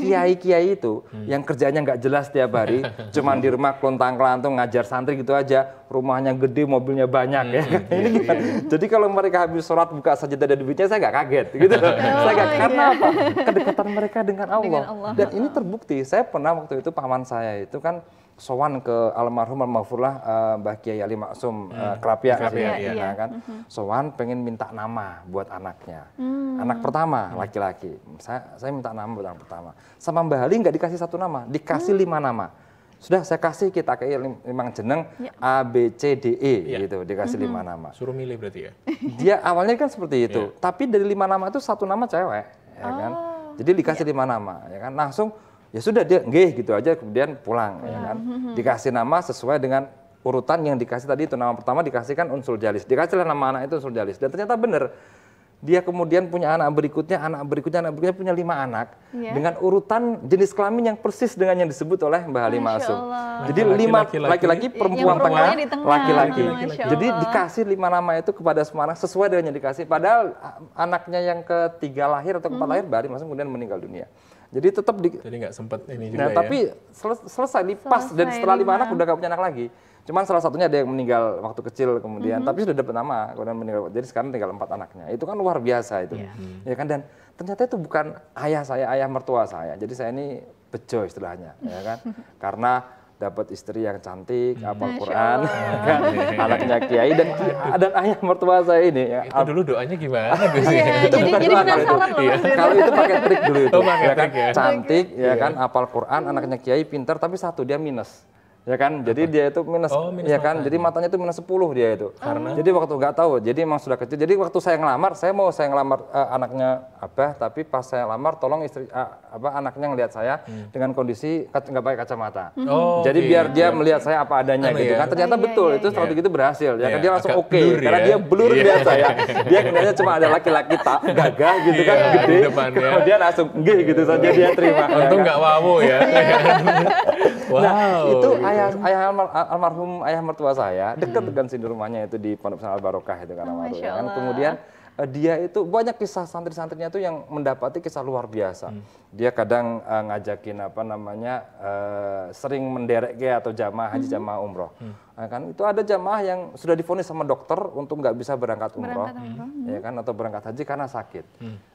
Kiai-kiai itu yang kerjanya nggak jelas tiap hari, cuman di rumah klontang-kelantung ngajar santri gitu aja, rumahnya gede, mobilnya banyak ya. Ini gimana? Jadi kalau mereka habis sholat buka sajadah dan duitnya, saya nggak kaget gitu. Saya nggak, karena apa? Kedekatan mereka dengan Allah. Dan ini terbukti. Saya pernah waktu itu paman saya itu kan sowan ke almarhum almarhumlah Mbah Kiai Ali Maksum Krapia kan. Sowan pengen minta nama buat anaknya. Anak pertama laki-laki. Saya minta nama buat anak pertama. Sama Mbah Ali nggak dikasih 1 nama, dikasih 5 nama. Sudah saya kasih, kita kayak 5 jeneng A, B, C, D, E gitu, dikasih 5 nama. Suruh milih berarti ya? Dia awalnya kan seperti itu, tapi dari 5 nama itu 1 nama cewek, ya kan? Jadi dikasih 5 nama, ya kan? Langsung ya sudah dia nggih gitu aja, kemudian pulang, ya kan? Dikasih nama sesuai dengan urutan yang dikasih tadi itu. Nama pertama dikasihkan Unsul Jalis, dikasihlah nama anak itu Unsul Jalis, dan ternyata benar. Dia kemudian punya anak berikutnya punya 5 anak dengan urutan jenis kelamin yang persis dengan yang disebut oleh Mbah Ali Maksum. Jadi 5 laki-laki, perempuan tengah, laki-laki. Jadi dikasih 5 nama itu kepada semua anak sesuai dengan yang dikasih. Padahal anaknya yang ketiga lahir atau keempat lahir, Mbah Ali Maksum kemudian meninggal dunia. Jadi tetap jadi nggak sempat ini juga ya. Tapi selesai lipas, dan setelah 5 anak udah gak punya anak lagi. Cuman salah satunya ada yang meninggal waktu kecil kemudian, tapi sudah dapat nama, kemudian meninggal. Jadi sekarang tinggal 4 anaknya. Itu kan luar biasa itu. Ya kan, dan ternyata itu bukan ayah saya, ayah mertua saya. Jadi saya ini bejo istilahnya, ya kan. Karena dapat istri yang cantik, hafal Quran, kan, anaknya kiai, dan ayah mertua saya ini. Ya, itu dulu doanya gimana? Jadi penasaran loh. Kalau itu pakai trik dulu itu, ya kan, cantik, ya kan, hafal Quran, anaknya kiai, pintar, tapi satu dia minus. Ya kan, jadi dia itu minus ya kan, jadi matanya itu minus 10 dia itu. Karena jadi waktu nggak tahu, jadi emang sudah kecil. Jadi waktu saya ngelamar anaknya Abah, tapi pas saya lamar tolong istri anaknya ngelihat saya dengan kondisi nggak pakai kacamata. Jadi biar dia melihat saya apa adanya gitu kan. Ternyata betul itu strategi itu berhasil. Ya kan, dia langsung oke, karena dia blur lihat saya. Dia kelihatannya cuma ada laki-laki gagah gitu kan, gede. Dia langsung nggih gitu saja dia terima. Untung nggak wawu ya. Nah, itu almarhum ayah mertua saya dekat dengan sini rumahnya itu di Pondok Pesantren Al Barokah itu kan. Kemudian dia itu banyak kisah santri-santrinya itu yang mendapati kisah luar biasa. Dia kadang ngajakin sering menderek atau jamaah haji, jamaah umroh. Nah, kan itu ada jamaah yang sudah divonis sama dokter untuk nggak bisa berangkat umroh, ya kan, atau berangkat haji karena sakit.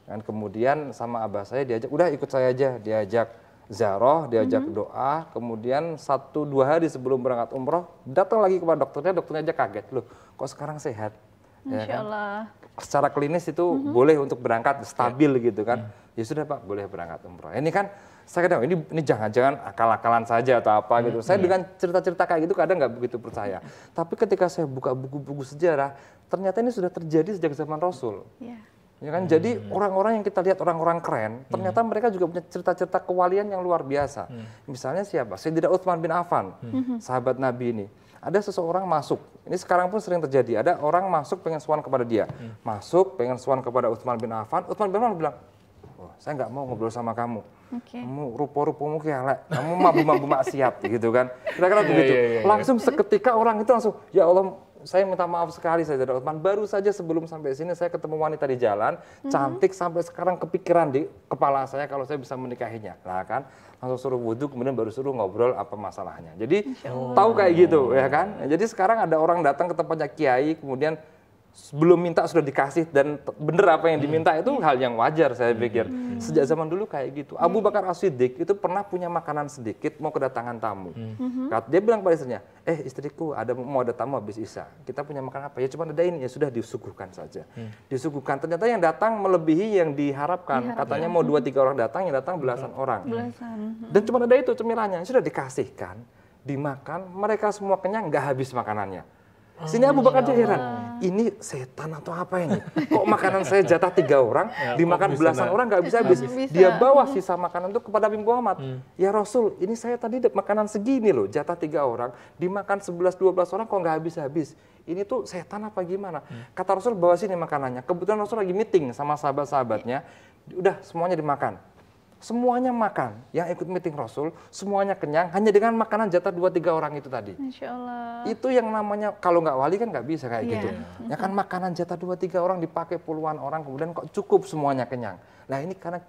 Dan kemudian sama abah saya diajak, udah ikut saya aja, diajak ziarah, diajak doa, kemudian 1-2 hari sebelum berangkat umroh, datang lagi kepada dokternya aja kaget, loh kok sekarang sehat? Ya kan? Secara klinis itu boleh untuk berangkat, stabil gitu kan. Ya sudah Pak, boleh berangkat umroh. Ini kan, saya kadang, ini jangan-jangan akal-akalan saja atau apa gitu. Saya dengan cerita-cerita kayak gitu kadang nggak begitu percaya. Tapi ketika saya buka buku-buku sejarah, ternyata ini sudah terjadi sejak zaman Rasul. Ya kan, jadi orang-orang yang kita lihat orang-orang keren, ternyata mereka juga punya cerita-cerita kewalian yang luar biasa. Misalnya siapa? Sayyidina Utsman bin Affan, sahabat Nabi ini. Ada seseorang masuk, ini sekarang pun sering terjadi, ada orang masuk pengen sowan kepada dia. Masuk pengen sowan kepada Utsman bin Affan, Utsman bin Affan bilang, oh, saya nggak mau ngobrol sama kamu. Kamu rupa-rupamu kialek, kamu mabu-mabu maksiat gitu kan. Kira-kira begitu. Langsung seketika orang itu langsung, ya Allah, saya minta maaf sekali Sayyidina Utsman, baru saja sebelum sampai sini saya ketemu wanita di jalan, cantik sampai sekarang kepikiran di kepala saya kalau saya bisa menikahinya. Nah kan, langsung suruh wudhu, kemudian baru suruh ngobrol apa masalahnya. Jadi tahu kayak gitu ya kan. Jadi sekarang ada orang datang ke tempatnya kiai, kemudian belum minta sudah dikasih dan bener apa yang diminta, itu hal yang wajar saya pikir. Sejak zaman dulu kayak gitu. Abu Bakar As-Siddiq itu pernah punya makanan sedikit mau kedatangan tamu. Dia bilang pada istrinya, istriku mau ada tamu habis Isya. Kita punya makanan apa? Ya cuma ada ini, ya sudah disuguhkan saja. Disuguhkan. Ternyata yang datang melebihi yang diharapkan. Katanya mau 2-3 orang datang, yang datang belasan orang. Dan cuma ada itu cemilannya, sudah dikasihkan, dimakan, mereka semua kenyang, nggak habis makanannya. Sini Abu Bakar dia heran, ini setan atau apa ini? Kok makanan saya jatah 3 orang, dimakan belasan orang nggak bisa habis. Dia bawa sisa makanan itu kepada Nabi Muhammad. Ya Rasul, ini saya tadi makanan segini loh, jatah 3 orang, dimakan 11-12 orang kok nggak habis-habis. Ini tuh setan apa gimana? Kata Rasul, bawa sini makanannya. Kebetulan Rasul lagi meeting sama sahabat-sahabatnya, udah semuanya dimakan. semuanya makan. Yang ikut meeting Rasul, semuanya kenyang, hanya dengan makanan jatah 2-3 orang itu tadi. Masya Allah. Itu yang namanya, kalau nggak wali kan nggak bisa kayak gitu. Ya kan makanan jatah 2-3 orang dipakai puluhan orang, kemudian kok cukup semuanya kenyang. Nah ini karena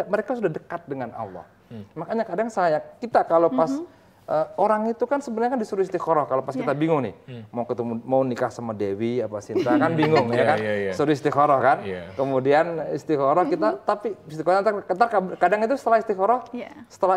mereka sudah dekat dengan Allah. Makanya kadang kita kalau pas orang itu kan sebenarnya kan disuruh istikharah kalau pas kita bingung nih mau nikah sama Dewi apa Sinta kan bingung ya kan suruh istikharah kan kemudian istikharah kita tapi istikharah kadang itu setelah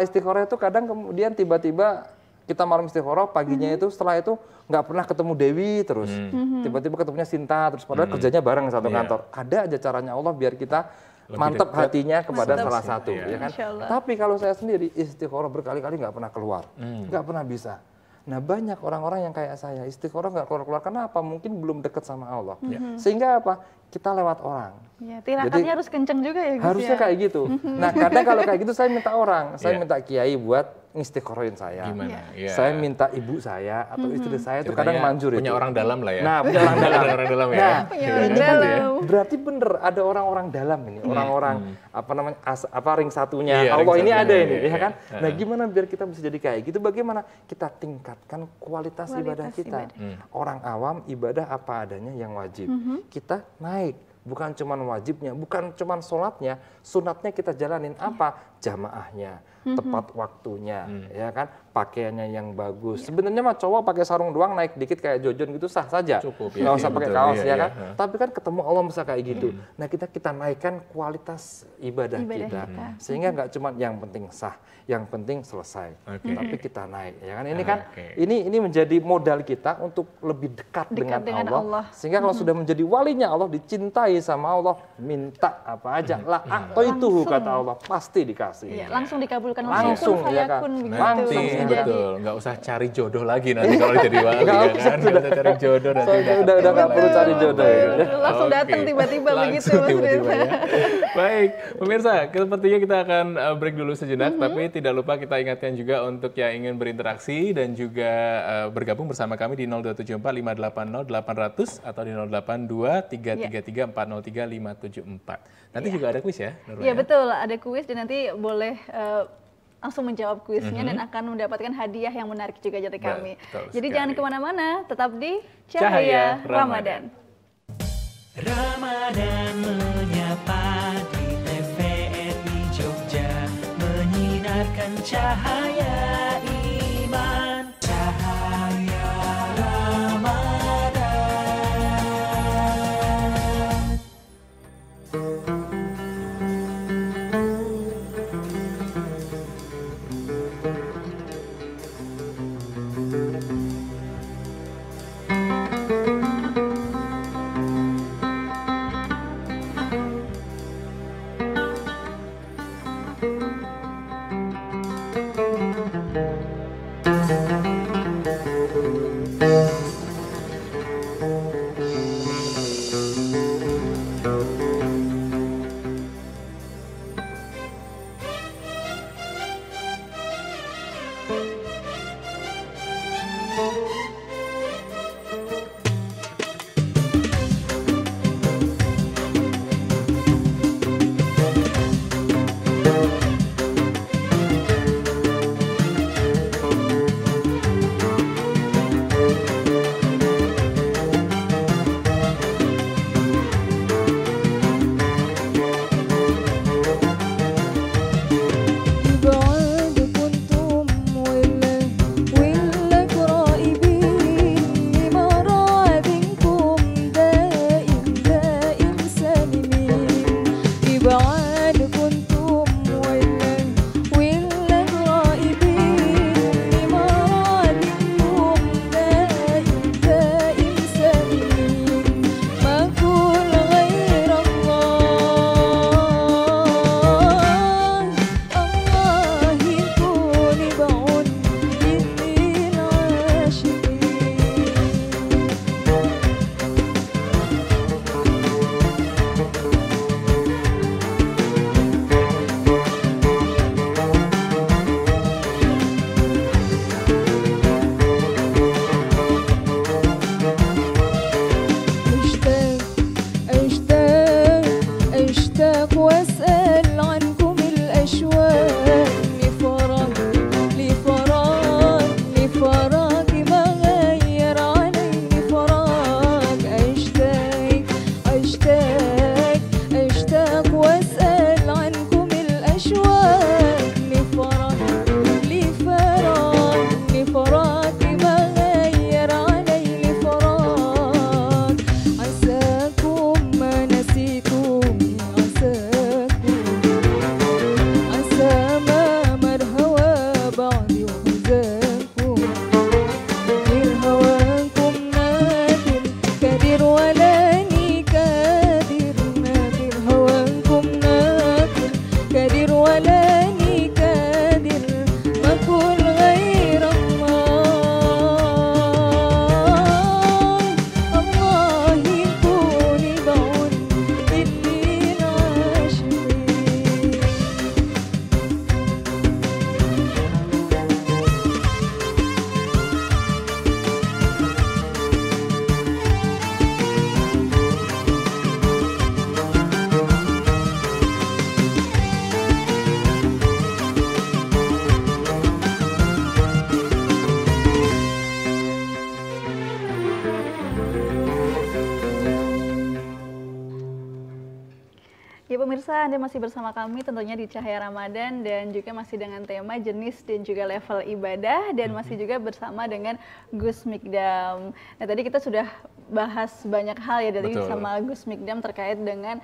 istikharah itu kadang kemudian tiba-tiba kita malam istikharah paginya itu setelah itu nggak pernah ketemu Dewi terus tiba-tiba ketemunya Sinta terus padahal kerjanya bareng satu kantor. Ada aja caranya Allah biar kita mantap hatinya kepada salah satu, ya kan? Tapi kalau saya sendiri istikharah berkali-kali nggak pernah keluar, nggak pernah bisa. Nah banyak orang-orang yang kayak saya istikharah nggak keluar-keluar karena apa? Mungkin belum dekat sama Allah, sehingga apa? Kita lewat orang. Ya, tirakannya harus kenceng juga ya Gus. Harusnya kayak gitu. Nah kadang kalau kayak gitu saya minta orang, saya minta kiai buat istiqorohin saya. Gimana? Saya minta ibu saya atau istri saya itu kadang manjur punya orang dalam lah ya. Nah, punya orang dalam. Orang dalam ya. Nah, ini kan berarti bener ada orang-orang dalam ini, orang-orang ring satunya. Allah ini ada ini, ya kan? Nah, gimana biar kita bisa jadi kayak gitu? Bagaimana kita tingkatkan kualitas ibadah kita? Orang awam ibadah apa adanya yang wajib. Kita naik. Bukan cuma wajibnya, bukan cuma sholatnya, sunatnya kita jalanin apa? Jamaahnya, tepat waktunya, ya kan? Pakaiannya yang bagus. Sebenarnya mah cowok pakai sarung doang naik dikit kayak Jojon gitu sah saja. Cukup nggak usah pakai kaos ya kan? Tapi kan ketemu Allah bisa kayak gitu. Nah kita naikkan kualitas ibadah kita. Sehingga nggak cuma yang penting sah, yang penting selesai. Tapi kita naik, ya kan? Ini kan ini menjadi modal kita untuk lebih dekat dengan Allah. Sehingga kalau sudah menjadi walinya Allah, dicintai sama Allah, minta apa aja lah atau itu kata Allah pasti dikasih. Langsung dikabulkan langsung ya kan? Langsung betul, nggak usah cari jodoh lagi nanti kalau jadi wali ya kan. Nggak usah cari jodoh nanti. Udah nggak perlu cari jodoh. Langsung datang tiba-tiba begitu Mas tiba-tiba ya. Baik, pemirsa, sepertinya kita akan break dulu sejenak, tapi tidak lupa kita ingatkan juga untuk yang ingin berinteraksi dan juga bergabung bersama kami di 0274 580 800 atau di 082 333 403 574. Nanti juga ada kuis ya, Nurul? Iya betul, ada kuis dan nanti boleh langsung menjawab kuisnya dan akan mendapatkan hadiah yang menarik juga dari kami. Jadi jangan kemana-mana, tetap di Cahaya Ramadan. Ramadan menyapa di TVRI Jogja, menyinarkan cahaya iman, cahaya Ramadan. ولاني كادر ناكر هواكم ناكر كادر ولاني كادر ما كل غير الله الله يكون بعون الدين عاشقين. Ya pemirsa, Anda masih bersama kami tentunya di Cahaya Ramadan dan juga masih dengan tema jenis dan juga level ibadah dan masih juga bersama dengan Gus Mikdam. Nah tadi kita sudah bahas banyak hal ya dari sama Gus Mikdam terkait dengan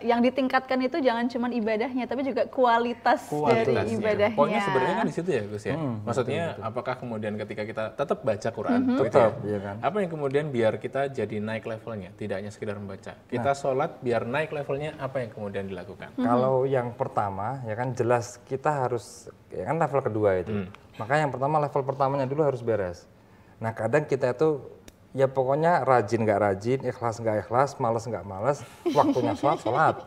yang ditingkatkan itu jangan cuma ibadahnya tapi juga kualitas dari ibadahnya. Poinnya sebenarnya kan di situ ya Gus ya. Maksudnya apakah kemudian ketika kita tetap baca Quran, Tetap, ya kan? apa yang kemudian biar kita jadi naik levelnya, tidak hanya sekedar membaca. Kita sholat biar naik levelnya, apa yang kemudian dilakukan? Kalau yang pertama ya kan jelas kita harus ya kan level kedua itu. Maka yang pertama level pertamanya dulu harus beres. Nah kadang kita itu ya pokoknya rajin nggak rajin, ikhlas nggak ikhlas, males nggak males, waktunya sholat,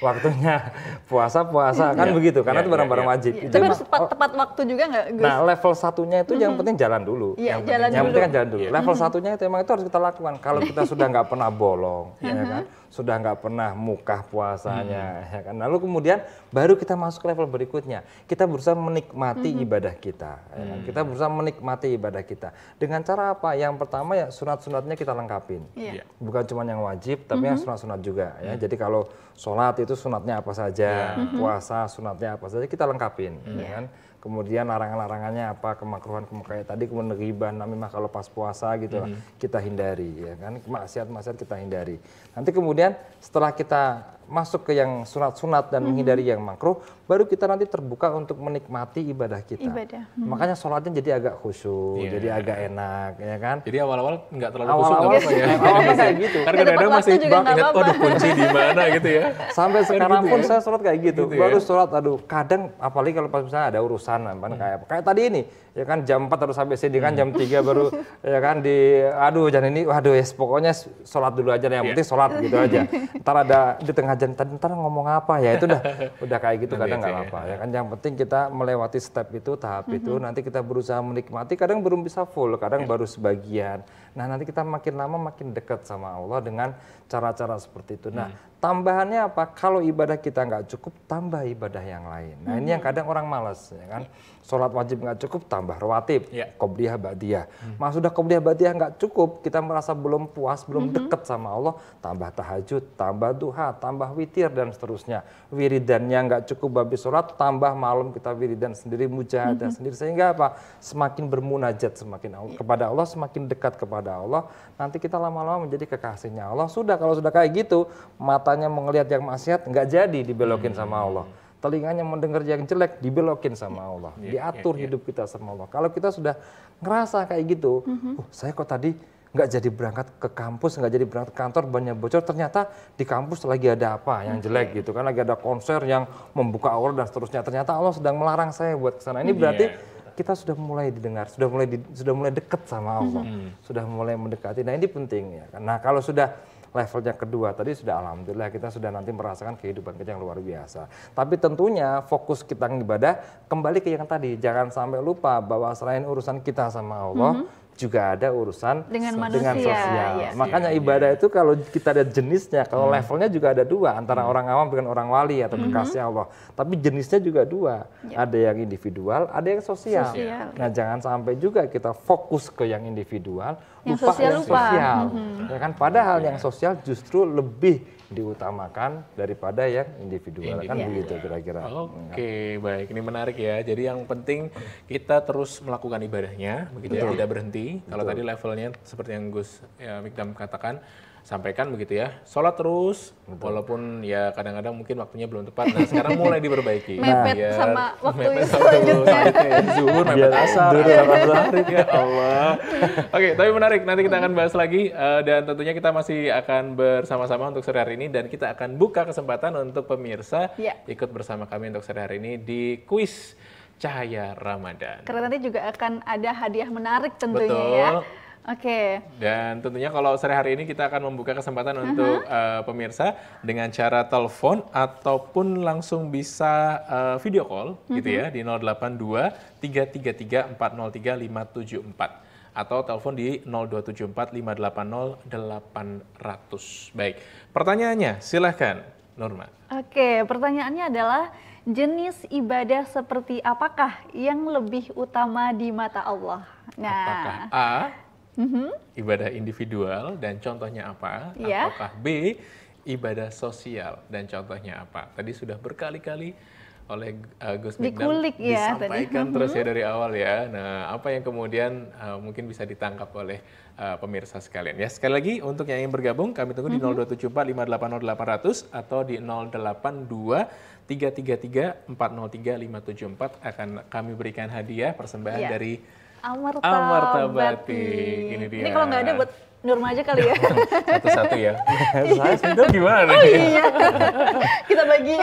waktunya puasa kan begitu, karena itu barang-barang wajib. Tapi harus tepat waktu juga nggak, Gus? Nah level satunya itu yang penting jalan dulu. Iya, yang penting kan jalan dulu. Level satunya itu emang itu harus kita lakukan. Kalau kita sudah nggak pernah bolong, ya kan, sudah nggak pernah mukah puasanya, ya kan. Lalu kemudian baru kita masuk ke level berikutnya. Kita berusaha menikmati ibadah kita. Ya kan? Kita berusaha menikmati ibadah kita. Dengan cara apa? Yang pertama ya sunat-sunatnya kita lengkapin. Bukan cuma yang wajib, tapi yang sunat-sunat juga. Ya. Jadi kalau sholat itu sunatnya apa saja, puasa sunatnya apa saja kita lengkapin. Ya kan? Kemudian larangan-larangannya apa, kemakruhan kayak tadi, kemudian ghibah, namimah kalau pas puasa gitu lah, kita hindari, ya kan, maksiat-maksiat kita hindari. Nanti kemudian setelah kita masuk ke yang sunat-sunat dan menghindari yang makruh, baru kita nanti terbuka untuk menikmati ibadah kita. Makanya sholatnya jadi agak khusyuk, jadi agak enak, ya kan. Jadi awal-awal nggak terlalu Awal-awal khusyuk ya. awalnya kayak gitu. Karena kadang-kadang masih ingat, waduh kunci di mana gitu ya. Sampai sekarang gitu pun ya? saya sholat kayak gitu. Gitu Baru ya? sholat, aduh kadang apalagi kalau pas misalnya ada urusan, kayak tadi ini, ya kan jam 4 harus sampai sini kan jam 3 baru, ya kan aduh jangan ini, waduh ya pokoknya sholat dulu aja, yang penting sholat gitu aja. Ntar ada di tengah jalan, ntar ngomong apa ya, itu udah kayak gitu, kadang nggak apa-apa. Ya kan yang penting kita melewati step itu, tahap itu, nanti kita berusaha menikmati, kadang belum bisa full, kadang baru sebagian. Nah nanti kita makin lama makin dekat sama Allah dengan cara-cara seperti itu. Nah tambahannya apa? Kalau ibadah kita nggak cukup, tambah ibadah yang lain. Nah ini yang kadang orang malas, ya kan? Sholat wajib nggak cukup, tambah rawatib, qobliyah, ba'diyah. Mas sudah qobliyah, ba'diyah nggak cukup, kita merasa belum puas, belum dekat sama Allah, tambah tahajud, tambah duha, tambah witir dan seterusnya. Wiridannya nggak cukup habis sholat, tambah malam kita wiridan sendiri, mujahadah sendiri, sehingga apa? Semakin bermunajat kepada Allah, semakin dekat kepada Allah, nanti kita lama-lama menjadi kekasihnya Allah. Sudah, kalau sudah kayak gitu, matanya melihat yang maksiat nggak jadi dibelokin sama Allah. Telinganya mendengar yang jelek dibelokin sama Allah, diatur hidup kita sama Allah. Kalau kita sudah ngerasa kayak gitu, saya kok tadi nggak jadi berangkat ke kampus, nggak jadi berangkat ke kantor, banyak bocor, ternyata di kampus lagi ada apa yang jelek gitu kan, lagi ada konser yang membuka aura dan seterusnya, ternyata Allah sedang melarang saya buat kesana. Ini berarti kita sudah mulai didengar, sudah mulai dekat sama Allah, sudah mulai mendekati. Nah ini penting ya. Nah kalau sudah levelnya kedua tadi sudah alhamdulillah kita sudah nanti merasakan kehidupan kita yang luar biasa. Tapi tentunya fokus kita ibadah kembali ke yang tadi, jangan sampai lupa bahwa selain urusan kita sama Allah, juga ada urusan dengan sosial. Makanya ibadah itu kalau kita ada jenisnya, kalau levelnya juga ada dua, antara orang awam dengan orang wali atau kekasih Allah. Tapi jenisnya juga dua, ada yang individual, ada yang sosial. Nah jangan sampai juga kita fokus ke yang individual, lupa yang sosial. Ya kan? Padahal yang sosial justru lebih diutamakan daripada yang individual, kan begitu kira-kira. Oke, baik, ini menarik ya. Jadi yang penting kita terus melakukan ibadahnya, begitu ya, tidak berhenti. Kalau tadi levelnya seperti yang Gus Mikdam katakan, sampaikan begitu ya, sholat terus, walaupun ya kadang-kadang mungkin waktunya belum tepat. Nah sekarang mulai diperbaiki. Mepet sama waktu selanjutnya. Zuhur, mepet asar, maghrib, ya Allah. Oke, tapi menarik. Nanti kita akan bahas lagi dan tentunya kita masih akan bersama-sama untuk sore hari ini dan kita akan buka kesempatan untuk pemirsa ikut bersama kami untuk sore hari ini di kuis Cahaya Ramadan. Karena nanti juga akan ada hadiah menarik tentunya ya. Oke. Dan tentunya kalau sore hari ini kita akan membuka kesempatan untuk pemirsa dengan cara telepon ataupun langsung bisa video call gitu ya di 082 333 403 574 atau telepon di 0274 580 800. Baik. Pertanyaannya silahkan Nurma. Oke, pertanyaannya adalah jenis ibadah seperti apakah yang lebih utama di mata Allah? Nah, apakah A, ibadah individual dan contohnya apa? Ataukah B, ibadah sosial dan contohnya apa? Tadi sudah berkali-kali oleh Gus Mikdam disampaikan terus ya dari awal ya. Nah, apa yang kemudian mungkin bisa ditangkap oleh pemirsa sekalian ya. Sekali lagi untuk yang ingin bergabung kami tunggu di 0274 580 800 atau di 082 333 403 574 akan kami berikan hadiah persembahan dari Amarta Batik. Ini dia. Ini kalau nggak ada buat Nurma aja kali ya. Satu-satu ya. Saya sudah gimana? Oh iya. Kita bagi.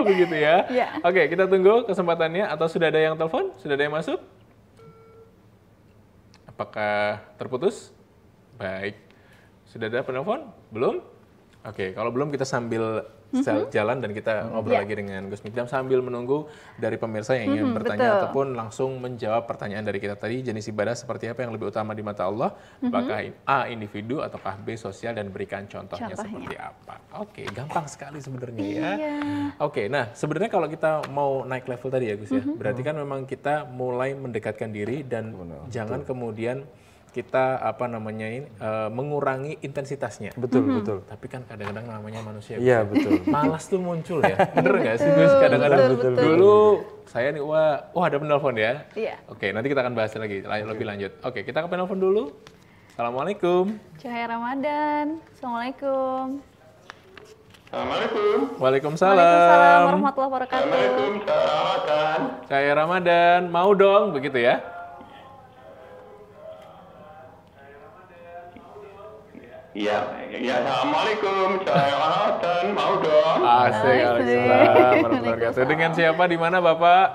Begitu ya. Oke, kita tunggu kesempatannya atau sudah ada yang telepon? Sudah ada yang masuk? Apakah terputus? Baik. Sudah ada penelpon? Belum? Oke, kalau belum kita sambil jalan dan kita ngobrol lagi dengan Gus Mikdam sambil menunggu dari pemirsa yang ingin bertanya ataupun langsung menjawab pertanyaan dari kita tadi, jenis ibadah seperti apa yang lebih utama di mata Allah, apakah A individu ataukah B sosial dan berikan contohnya seperti apa. Oke, gampang sekali sebenarnya ya. Oke, nah sebenarnya kalau kita mau naik level tadi ya Gus ya, berarti kan memang kita mulai mendekatkan diri dan jangan kemudian kita mengurangi intensitasnya. Betul. Tapi kan kadang-kadang namanya manusia. Iya, betul. Malas tuh muncul ya. Bener nggak sih Gus? Kadang-kadang dulu saya nih wah ada penelpon ya. Iya. Oke, nanti kita akan bahas lagi lebih lanjut. Oke, kita ke penelpon dulu. Assalamualaikum. Cahaya Ramadan. Assalamualaikum. Assalamualaikum. Waalaikumsalam. Waalaikumsalam warahmatullahi wabarakatuh. Assalamualaikum, Ramadan. Cahaya Ramadan, mau dong begitu ya? Ya, assalamualaikum, Cahaya Ramadan, mau dong. Asik, waalaikumsalam warahmatullahi wabarakatuh. Dengan siapa, di mana Bapak?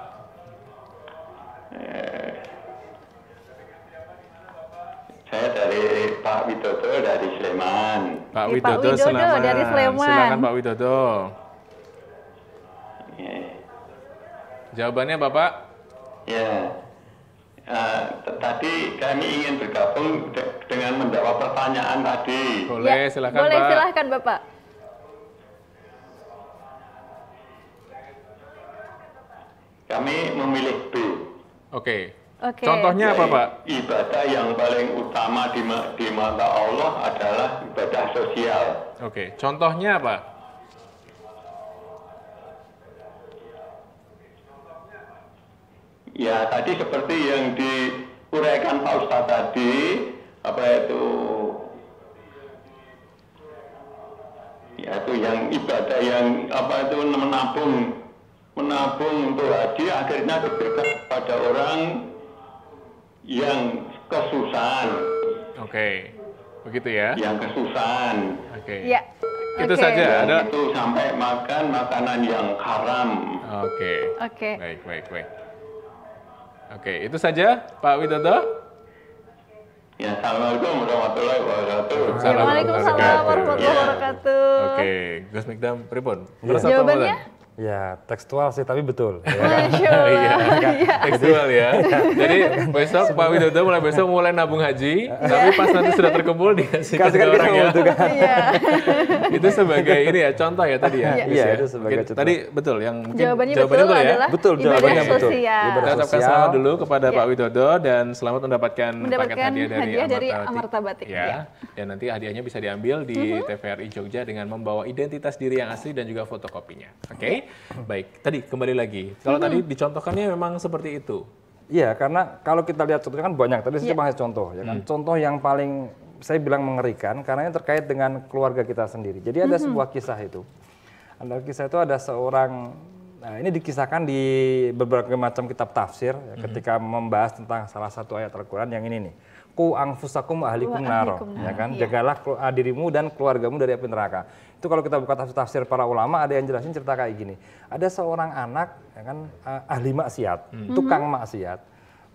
Saya dari Pak Widodo dari Sleman. Pak Widodo dari Sleman. Silakan Pak Widodo. Jawabannya Bapak? Ya. Tadi kami ingin bergabung dengan menjawab pertanyaan tadi. Boleh, silakan Boleh, Pak. silahkan Bapak. Kami memilih B. Oke. Contohnya apa Pak? Ibadah yang paling utama di mata Allah adalah ibadah sosial. Oke. Contohnya apa? Ya, tadi seperti yang diuraikan Pak Ustadz tadi, yaitu yang ibadah yang menabung untuk haji akhirnya diberikan kepada orang yang kesusahan. Oke. Begitu ya? Yang kesusahan. Oke. Ya. Itu saja ada. Itu sampai makan makanan yang haram. Oke. Oke. Baik. Oke, itu saja Pak Widodo. Ya, assalamualaikum warahmatullahi wabarakatuh. Waalaikumsalam warahmatullahi wabarakatuh. Oke, Gus Mikdam, pripun? Jawabannya? Ya, tekstual sih, tapi betul. Iya, tekstual ya. Jadi besok Pak Widodo mulai nabung haji, tapi pas nanti sudah terkumpul dikasihkan ke orang ya. Itu sebagai ini ya, contoh ya tadi ya. Iya, itu sebagai contoh. Tadi betul, yang mungkin jawabannya betul adalah ya. Betul, jawabannya betul. Kita ucapkan selamat dulu kepada Pak Widodo dan selamat mendapatkan paket hadiah dari Amarta Batik. Ya, dan nanti hadiahnya bisa diambil di TVRI Jogja dengan membawa identitas diri yang asli dan juga fotokopinya. Oke? Baik, tadi kembali lagi. Kalau tadi dicontohkannya memang seperti itu. Iya, karena kalau kita lihat contohnya kan banyak. Tadi saya bahas contoh, ya kan. Contoh yang paling saya bilang mengerikan karena ini terkait dengan keluarga kita sendiri. Jadi ada sebuah kisah itu. Kisah itu ada seorang, nah ini dikisahkan di berbagai macam kitab tafsir ketika membahas tentang salah satu ayat Al-Quran yang ini nih. Ku angfusakum ahlikum naro, ya kan? Jagalah dirimu dan keluargamu dari api neraka. Itu kalau kita buka tafsir para ulama ada yang jelasin cerita kayak gini. Ada seorang anak, ya kan, ahli maksiat, tukang maksiat,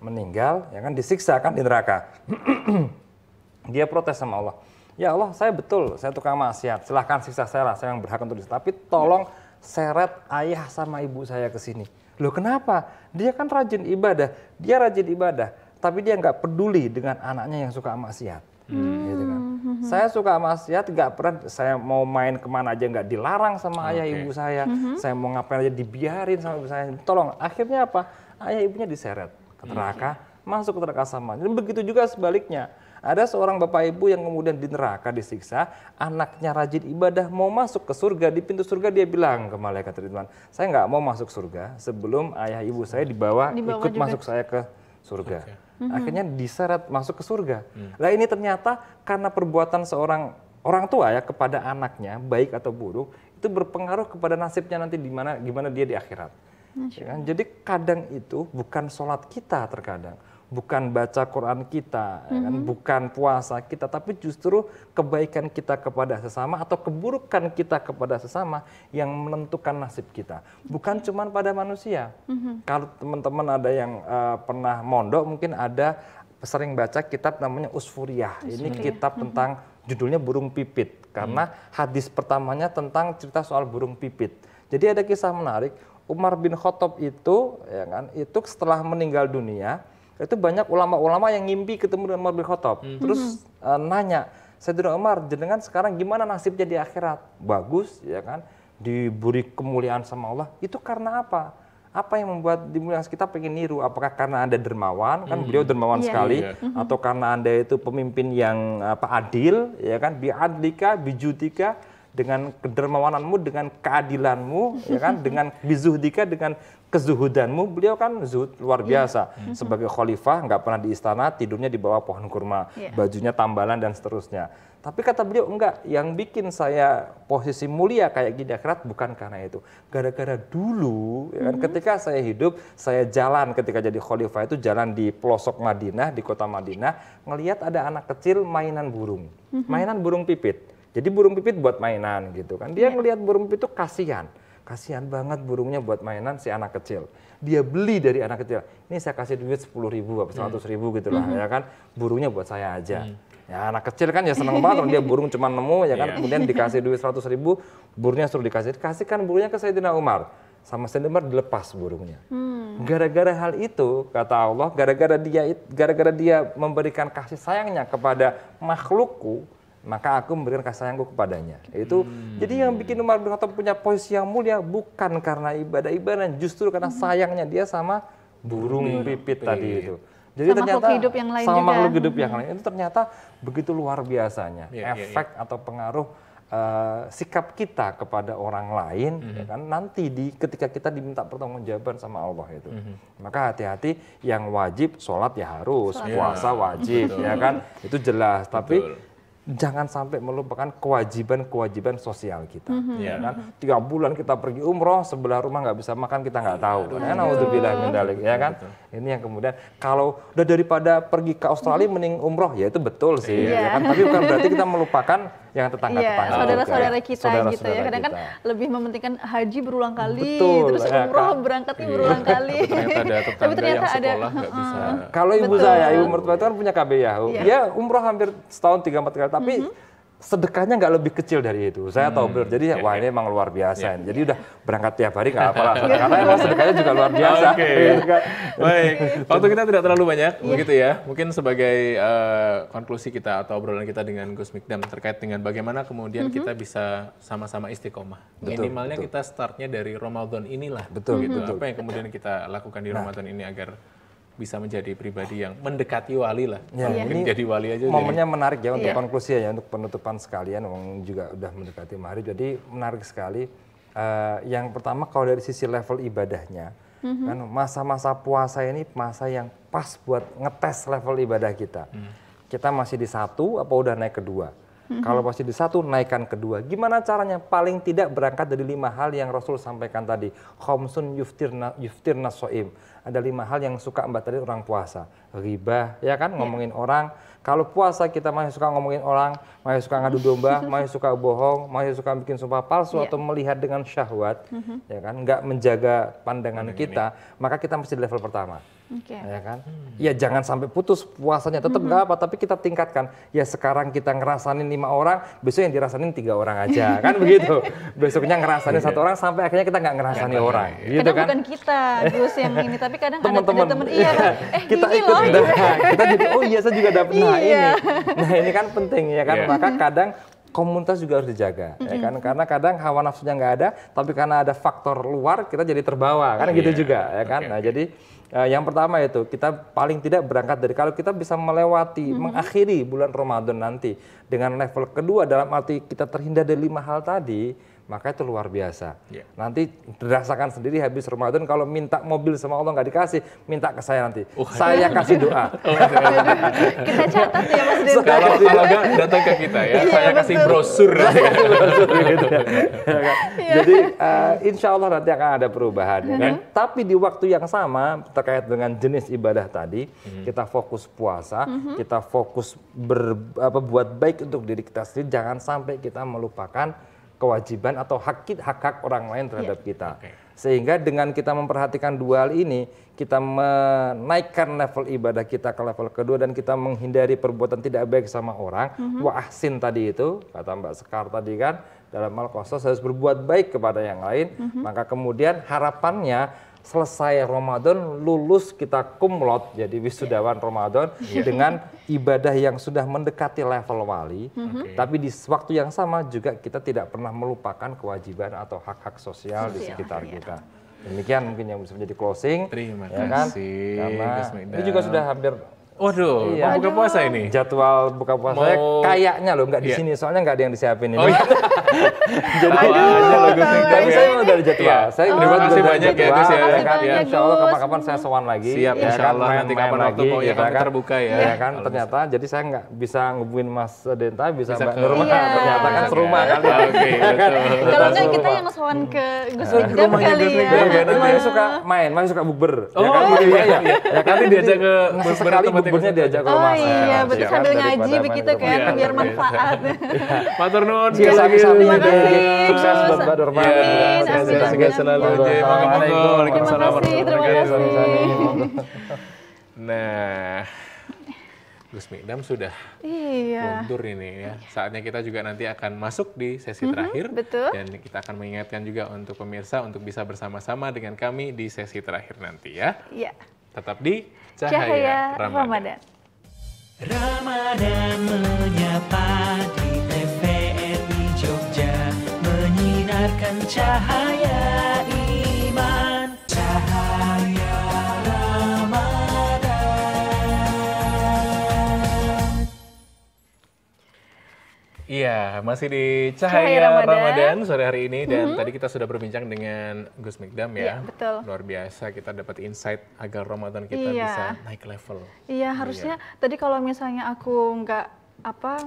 meninggal, ya kan, disiksa kan di neraka. Dia protes sama Allah. Ya Allah, saya tukang maksiat. Silahkan siksa saya lah, saya yang berhak untuk disiksa. Tapi tolong seret ayah sama ibu saya ke sini. Loh kenapa? Dia kan rajin ibadah. Tapi dia nggak peduli dengan anaknya yang suka maksiat. Gitu kan. Saya suka maksiat, nggak pernah saya mau main kemana aja nggak dilarang sama ayah ibu saya. Saya mau ngapain aja dibiarin sama ibu saya. Tolong, akhirnya apa? Ayah ibunya diseret ke neraka, masuk ke neraka sama. Dan begitu juga sebaliknya. Ada seorang bapak ibu yang kemudian di neraka disiksa, anaknya rajin ibadah mau masuk ke surga, di pintu surga dia bilang ke malaikat Ridwan, saya nggak mau masuk surga sebelum ayah ibu saya dibawa ikut juga. Masuk saya ke surga. Akhirnya diseret masuk ke surga. Nah ini ternyata karena perbuatan seorang orang tua ya kepada anaknya, baik atau buruk, itu berpengaruh kepada nasibnya nanti gimana dia di akhirat. Ya kan? Jadi kadang itu bukan sholat kita terkadang, bukan baca Quran kita, ya kan? Bukan puasa kita, tapi justru kebaikan kita kepada sesama atau keburukan kita kepada sesama yang menentukan nasib kita. Bukan cuma pada manusia. Kalau teman-teman ada yang pernah mondok, mungkin ada sering baca kitab namanya Usfuriyah. Ini kitab tentang judulnya burung pipit, karena hadis pertamanya tentang cerita soal burung pipit. Jadi ada kisah menarik. Umar bin Khattab itu, ya kan, itu setelah meninggal dunia, itu banyak ulama-ulama yang ngimpi ketemu dengan Umar bin Khattab. Terus nanya, Sayyidina Umar, jenengan sekarang gimana nasibnya di akhirat? Bagus, ya kan, diberi kemuliaan sama Allah. Itu karena apa? Apa yang membuat dimuliakan? Kita pengen niru? Apakah karena Anda dermawan? Kan beliau dermawan sekali. Atau karena Anda itu pemimpin yang adil, ya kan, bi'adlika, bijudika, dengan kedermawananmu, dengan keadilanmu, ya kan, dengan bizuhdika, dengan kezuhudanmu. Beliau kan zuhud luar biasa. Sebagai khalifah nggak pernah di istana, tidurnya di bawah pohon kurma, bajunya tambalan dan seterusnya. Tapi kata beliau enggak, yang bikin saya posisi mulia kayak gini akhirat bukan karena itu. Gara-gara dulu, ya kan, ketika saya hidup, saya jalan ketika jadi khalifah itu jalan di pelosok Madinah, di kota Madinah, ngelihat ada anak kecil mainan burung, mainan burung pipit. Jadi burung pipit buat mainan gitu kan. Dia ngelihat burung pipit itu kasihan banget burungnya buat mainan si anak kecil. Dia beli dari anak kecil. Ini saya kasih duit 10.000 atau 100.000 gitu lah, ya kan. Burungnya buat saya aja. Ya anak kecil kan ya seneng banget, dia burung cuma nemu, ya kan. Kemudian dikasih duit 100.000, burungnya suruh kasihkan burungnya ke Sayyidina Umar. Sama Sayyidina Umar dilepas burungnya. Gara-gara hal itu, kata Allah, gara-gara dia memberikan kasih sayangnya kepada makhlukku, maka aku memberikan kasih sayangku kepadanya. Itu jadi yang bikin Umar bin Khattab punya posisi yang mulia bukan karena ibadah, justru karena sayangnya dia sama burung pipit tadi itu. Jadi sama ternyata hidup yang lain sama juga. makhluk hidup yang lain itu ternyata begitu luar biasanya efek atau pengaruh sikap kita kepada orang lain, ya kan, nanti ketika kita diminta pertanggungjawaban sama Allah itu. Maka hati-hati, yang wajib sholat ya harus, puasa wajib, ya kan, itu jelas. Tapi jangan sampai melupakan kewajiban sosial kita. Ya kan? 3 bulan kita pergi umroh, sebelah rumah nggak bisa makan, kita nggak tahu. Naudzubillah min dzalik, ya kan? Ini yang kemudian kalau udah daripada pergi ke Australia mending umroh, ya itu betul sih, ya kan? Tapi bukan berarti kita melupakan yang tetangga-tetangga. Saudara-saudara kita gitu ya. Kadang kan lebih mementingkan haji berulang kali, terus umroh berangkatnya berulang kali. Tapi ternyata ada yang sekolah nggak bisa. Kalau ibu saya, ibu mertua itu kan punya KBYH, dia umroh hampir setahun 3-4 kali. Tapi sedekahnya nggak lebih kecil dari itu. Saya tahu benar. Jadi wah ini emang luar biasa. Jadi udah berangkat tiap hari nggak apa-apa. Karena emang sedekahnya juga luar biasa. Baik. Waktu kita tidak terlalu banyak, begitu ya. Mungkin sebagai konklusi kita atau obrolan kita dengan Gus Mikdam terkait dengan bagaimana kemudian kita bisa sama-sama istiqomah. Minimalnya kita startnya dari Ramadan inilah. Betul. Apa yang kemudian kita lakukan di Ramadan ini agar bisa menjadi pribadi yang mendekati wali lah. Mungkin jadi wali aja. Momennya menarik ya untuk konklusi ya, untuk penutupan sekalian, juga udah mendekati maghrib. Jadi menarik sekali. Yang pertama kalau dari sisi level ibadahnya, kan masa-masa puasa ini masa yang pas buat ngetes level ibadah kita. kita masih di 1 apa udah naik ke 2? Kalau masih di 1, naikkan ke 2. Gimana caranya? Paling tidak berangkat dari 5 hal yang Rasul sampaikan tadi. Khamsun yuftirna so'im. Ada 5 hal yang suka Mbak tadi orang puasa. Ghibah, ya kan, ngomongin orang. Kalau puasa kita masih suka ngomongin orang, masih suka ngadu domba, masih suka bohong, masih suka bikin sumpah palsu atau melihat dengan syahwat, ya kan, nggak menjaga pandangan kita, maka kita mesti di level pertama. Ya kan? Ya jangan sampai putus puasanya, tetap nggak apa, tapi kita tingkatkan. Ya sekarang kita ngerasain 5 orang, besok yang dirasain 3 orang aja, kan begitu. Besoknya ngerasain 1 orang, sampai akhirnya kita nggak ngerasain orang. Gitu kadang kan? bukan kita, Gus, yang ini, tapi kadang teman-teman, ada teman, iya kan? kita gini ikut, loh. kita jadi, oh iya saya juga dapat, nah ini. Iya. Nah ini kan penting ya kan, maka kadang komunitas juga harus dijaga, ya kan? Karena kadang hawa nafsunya nggak ada, tapi karena ada faktor luar kita jadi terbawa, kan gitu juga, ya kan? Nah jadi yang pertama itu kita paling tidak berangkat dari kalau kita bisa melewati, mengakhiri bulan Ramadan nanti dengan level kedua dalam arti kita terhindar dari 5 hal tadi, maka itu luar biasa. Nanti dirasakan sendiri habis Ramadan kalau minta mobil sama Allah nggak dikasih, minta ke saya nanti. Saya kasih doa. Kita catat ya Mas Denta. Kalau nggak datang ke kita ya, saya kasih brosur. Gitu. Jadi insya Allah nanti akan ada perubahan. Ya kan? Tapi di waktu yang sama terkait dengan jenis ibadah tadi, kita fokus puasa, kita fokus buat baik untuk diri kita sendiri. Jangan sampai kita melupakan kewajiban atau hak-hak orang lain terhadap kita. Sehingga dengan kita memperhatikan 2 hal ini, kita menaikkan level ibadah kita ke level kedua dan kita menghindari perbuatan tidak baik sama orang. Wa ahsin tadi itu, kata Mbak Sekar tadi kan, dalam Al-Qasas harus berbuat baik kepada yang lain. Maka kemudian harapannya selesai Ramadan, lulus kita kumlot jadi wisudawan Ramadan dengan ibadah yang sudah mendekati level wali, tapi di waktu yang sama juga kita tidak pernah melupakan kewajiban atau hak-hak sosial di sekitar kita. Demikian mungkin yang bisa menjadi closing. Terima kasih. Karena ini juga sudah hampir. Waduh, mau buka puasa ini? Jadwal buka puasa kayaknya loh nggak di sini, soalnya nggak ada yang disiapin ini. Jadi tapi saya udah ada jadwal. Saya terima kasih banyak ya Gus ya. Insya Allah kapan-kapan saya sowan lagi. Siap, insya Allah nanti kapan waktu pokoknya kami terbuka ya. Ya kan, ternyata jadi saya nggak bisa ngehubungin Mas Denta, bisa Mbak Nurma. Ternyata kan serumah kali. Oke, betul. Kalau nggak kita yang sowan ke Gus Mikdam kali ya. Masih suka main, masih suka bukber. Oh iya. Ya kan diajak ke sekali bukbernya diajak ke rumah. Oh iya, betul, sambil ngaji begitu kan, biar manfaat. Matur nuwun. Terima kasih. Sukses buat Mbak Nurma. Sukses selalu. Waalaikumsalam. Terima kasih. Nah, Gus Mikdam sudah mundur ini ya. Saatnya kita juga nanti akan masuk di sesi terakhir. Betul. Dan kita akan mengingatkan juga untuk pemirsa untuk bisa bersama-sama dengan kami di sesi terakhir nanti ya. Iya. Tetap di Cahaya Ramadan. Ramadan menyapa di TVRI Jogja, menyinarkan cahaya iman, cahaya Ramadan. Iya, masih di Cahaya Ramadan sore hari ini dan tadi kita sudah berbincang dengan Gus Mikdam ya. Betul. Luar biasa kita dapat insight agar Ramadan kita bisa naik level. Iya, harusnya tadi kalau misalnya aku nggak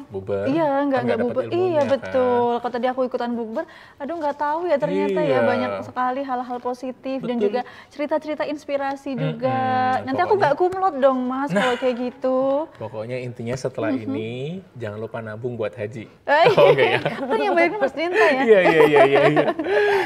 bukber. Iya, nggak bukber. Iya, betul. Kan? Kalau tadi aku ikutan bukber, aduh nggak tahu ya ternyata ya banyak sekali hal-hal positif dan juga cerita-cerita inspirasi juga. Nanti aku nggak kumlot dong, Mas, kalau kayak gitu. Pokoknya intinya setelah ini jangan lupa nabung buat haji. Oke ya. Kan yang bayarin Mas Denta ya. Iya.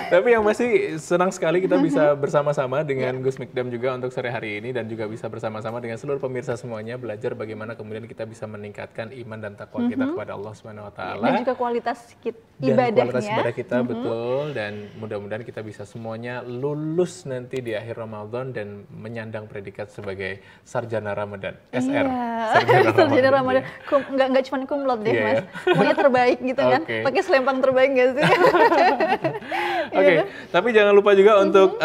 Tapi yang masih senang sekali kita bisa bersama-sama dengan Gus Mikdam juga untuk sore hari ini dan juga bisa bersama-sama dengan seluruh pemirsa semuanya belajar bagaimana kemudian kita bisa meningkatkan iman dan takwa kita kepada Allah Subhanahu wa taala. Dan juga kualitas ibadahnya. Kualitas ibadah kita betul dan mudah-mudahan kita bisa semuanya lulus nanti di akhir Ramadan dan menyandang predikat sebagai sarjana Ramadan. SR. Sarjana Ramadan. Enggak cuma kumlot deh, Mas. Semuanya terbaik gitu kan. Pakai selempang terbaik enggak sih? Oke, tapi jangan lupa juga untuk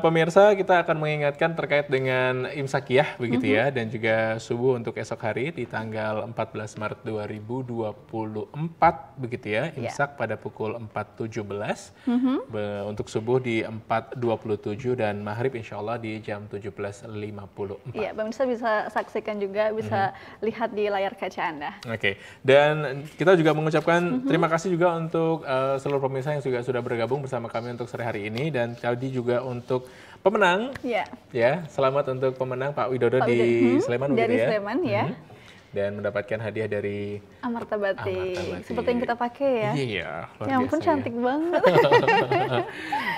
pemirsa kita akan mengingatkan terkait dengan imsakiyah begitu ya dan juga subuh untuk esok hari di tanggal 14 Maret Maret 2024 begitu ya. Imsak pada pukul 4.17. Untuk subuh di 4.27 dan maghrib insya Allah di jam 17.54. Iya, pemirsa bisa saksikan juga, bisa lihat di layar kaca Anda. Oke, dan kita juga mengucapkan terima kasih juga untuk seluruh pemirsa yang juga sudah bergabung bersama kami untuk sore hari ini, dan tadi juga untuk pemenang. Ya, selamat untuk pemenang Pak Widodo di Sleman begitu ya. Dari Sleman ya. Dan mendapatkan hadiah dari Amarta Batik. Seperti yang kita pakai ya. Iya, luar ya ampun, biasa cantik banget.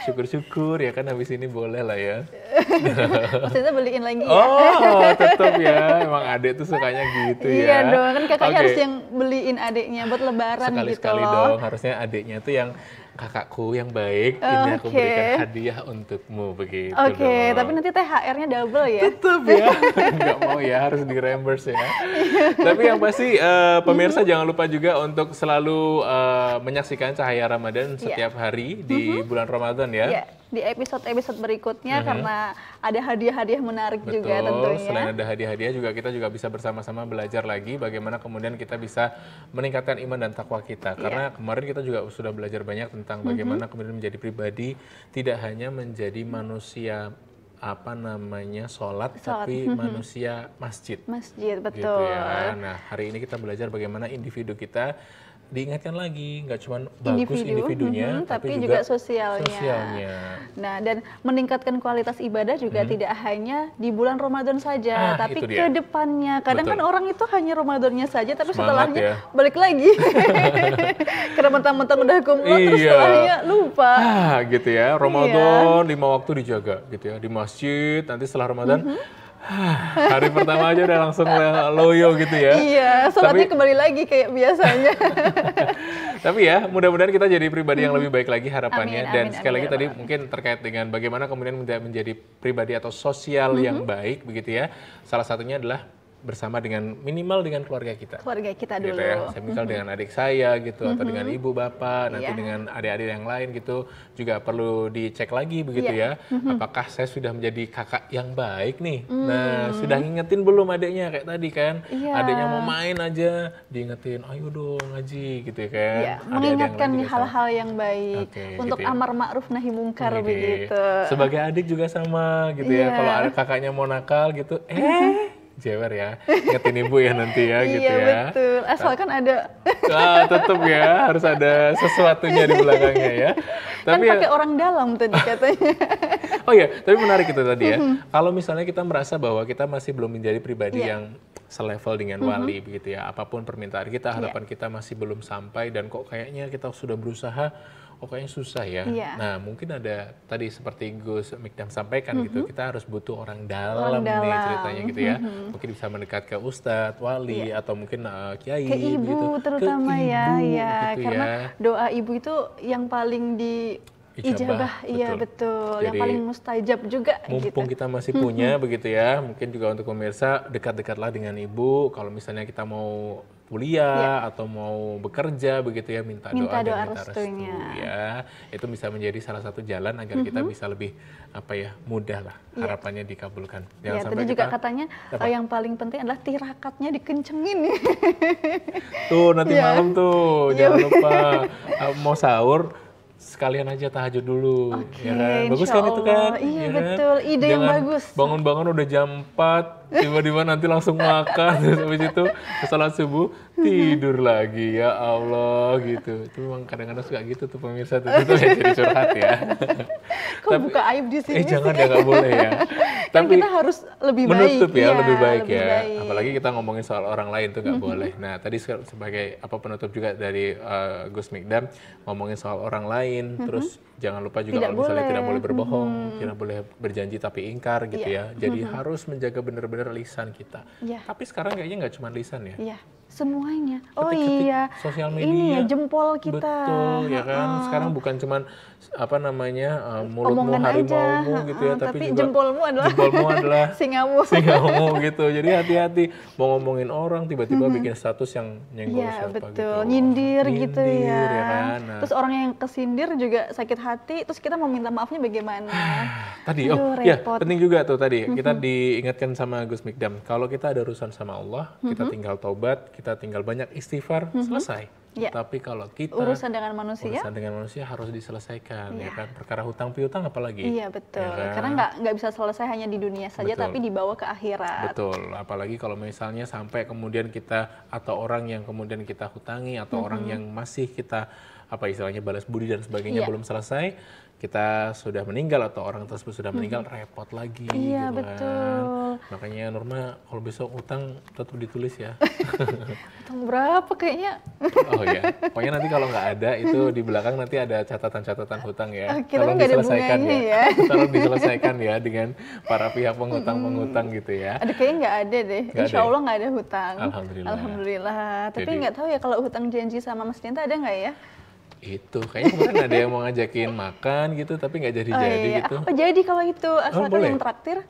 Syukur-syukur ya kan, habis ini boleh lah ya. Maksudnya beliin lagi ya. Oh, tetap ya. Emang adek tuh sukanya gitu ya. Iya dong, kan kakaknya harus yang beliin adiknya buat lebaran Sekali-sekali gitu loh. dong, harusnya adiknya tuh yang kakakku yang baik, ini aku berikan hadiah untukmu begitu. Oke, tapi nanti THR-nya double ya. Tetap ya, nggak mau ya, harus di reimburse ya. Tapi yang pasti pemirsa jangan lupa juga untuk selalu menyaksikan Cahaya Ramadan setiap hari di bulan Ramadan ya. Iya, di episode-episode berikutnya karena ada hadiah-hadiah menarik juga tentunya. Selain ada hadiah-hadiah juga kita juga bisa bersama-sama belajar lagi bagaimana kemudian kita bisa meningkatkan iman dan takwa kita. Karena kemarin kita juga sudah belajar banyak tentang bagaimana kemudian menjadi pribadi tidak hanya menjadi manusia sholat, tapi manusia masjid. Masjid, betul. Gitu ya. Nah, hari ini kita belajar bagaimana individu kita diingatkan lagi, nggak cuma bagus individunya, tapi juga sosialnya. Nah, dan meningkatkan kualitas ibadah juga tidak hanya di bulan Ramadan saja, tapi ke depannya. Kadang kan orang itu hanya Ramadannya saja, tapi setelahnya balik lagi. Karena mentang-mentang udah kumlot, terus setelahnya lupa. Gitu ya, Ramadan 5 waktu dijaga gitu ya, di masjid, nanti setelah Ramadan, hari pertama aja udah langsung loyo gitu ya. Iya, sholatnya kembali lagi kayak biasanya. Tapi ya, mudah-mudahan kita jadi pribadi yang lebih baik lagi harapannya. Amin, Dan amin, sekali lagi amin, tadi mungkin terkait dengan bagaimana kemudian menjadi pribadi atau sosial yang baik begitu ya. Salah satunya adalah bersama dengan minimal dengan keluarga kita. Keluarga kita dulu. Gitu ya. Saya misal dengan adik saya gitu atau dengan ibu bapak, nanti dengan adik-adik yang lain gitu juga perlu dicek lagi begitu ya. Apakah saya sudah menjadi kakak yang baik nih? Nah, sudah ngingetin belum adiknya kayak tadi kan? Adiknya mau main aja diingetin, ayo dong ngaji gitu kan. Iya, mengingatkan hal-hal yang baik untuk gitu amar ma'ruf nahi mungkar begitu. Sebagai adik juga sama gitu ya. Kalau ada kakaknya mau nakal gitu, jewer ya, ingetin ibu ya nanti ya gitu ya. Iya betul, asalkan ada. Tetap ya, harus ada sesuatunya di belakangnya ya. Tapi kan pakai orang dalam tadi katanya. Oh iya, tapi menarik itu tadi ya. Kalau misalnya kita merasa bahwa kita masih belum menjadi pribadi yang selevel dengan wali begitu ya. Apapun permintaan kita, harapan kita masih belum sampai dan kok kayaknya kita sudah berusaha, kayaknya susah ya. Nah, mungkin ada tadi seperti Gus Mikdam sampaikan gitu, kita harus butuh orang dalam nih ceritanya gitu ya. Mungkin bisa mendekat ke ustadz, wali, atau mungkin kiai. Ke ibu gitu. Terutama ke ibu, ya, gitu karena doa ibu itu yang paling di ijabah, iya betul. Jadi, yang paling mustajab juga. Mumpung kita masih punya begitu ya, mungkin juga untuk pemirsa dekat-dekatlah dengan ibu. Kalau misalnya kita mau kuliah atau mau bekerja begitu ya, minta doa dan minta restu ya. Itu bisa menjadi salah satu jalan agar kita bisa lebih mudah lah harapannya dikabulkan. Jangan sampai tadi juga katanya yang paling penting adalah tirakatnya dikencengin. Tuh nanti malam tuh jangan lupa mau sahur sekalian aja tahajud dulu, ya kan? Bagus kan itu kan? Iya betul, ide yang bagus. Bangun-bangun udah jam 4, tiba-tiba nanti langsung makan, terus habis itu sholat subuh, tidur lagi, ya Allah gitu. Itu memang kadang-kadang suka gitu tuh pemirsa, itu jadi curhat ya. Kok buka aib di sini? Jangan ya, nggak boleh ya. Tapi kita harus lebih baik. Menutup ya, lebih baik ya. Apalagi kita ngomongin soal orang lain tuh nggak boleh. Nah tadi sebagai penutup juga dari Gus Mikdam, ngomongin soal orang lain, terus jangan lupa juga kalau misalnya tidak boleh berbohong, tidak boleh berjanji tapi ingkar gitu ya. Jadi harus menjaga benar-benar lisan kita. Tapi sekarang kayaknya nggak cuma lisan ya. Iya, semuanya. Iya, sosial media. Ini ya jempol kita. Betul, ya kan. Sekarang bukan cuman mulutmu harimaumu gitu ya, tapi juga jempolmu adalah singamu gitu. Jadi hati-hati mau ngomongin orang tiba-tiba bikin status yang nyenggol siapa betul. gitu. Nyindir gitu ya. Kan? Nah, terus Terus orang yang kesindir juga sakit hati, terus kita mau minta maafnya bagaimana? Tadi, penting juga tuh tadi, kita diingatkan sama Gus Mikdam, kalau kita ada urusan sama Allah, kita tinggal taubat, kita tinggal banyak istighfar, selesai. Tapi kalau kita urusan dengan manusia harus diselesaikan, ya kan? Perkara hutang piutang apalagi? Iya betul, ya kan? Karena nggak bisa selesai hanya di dunia saja, tapi dibawa ke akhirat. Betul, apalagi kalau misalnya sampai kemudian kita atau orang yang kemudian kita hutangi atau orang yang masih kita apa istilahnya balas budi dan sebagainya belum selesai, kita sudah meninggal atau orang tersebut sudah meninggal, repot lagi. Iya gitu betul. Kan. Makanya Nurma kalau besok utang tetap ditulis ya. Utang berapa kayaknya? Oh ya, pokoknya nanti kalau nggak ada itu di belakang nanti ada catatan-catatan hutang ya. Tolong diselesaikan ya. Tolong diselesaikan ya dengan para pihak penghutang-penghutang gitu ya. Aduh kayaknya nggak ada deh. Insya Allah nggak ada hutang. Alhamdulillah. Tapi nggak tahu ya kalau hutang janji sama Mas Dinta ada nggak ya? Itu kayaknya kemarin ada yang mau ngajakin makan gitu tapi nggak jadi-jadi gitu. Oh jadi kalau itu asalkan yang traktir?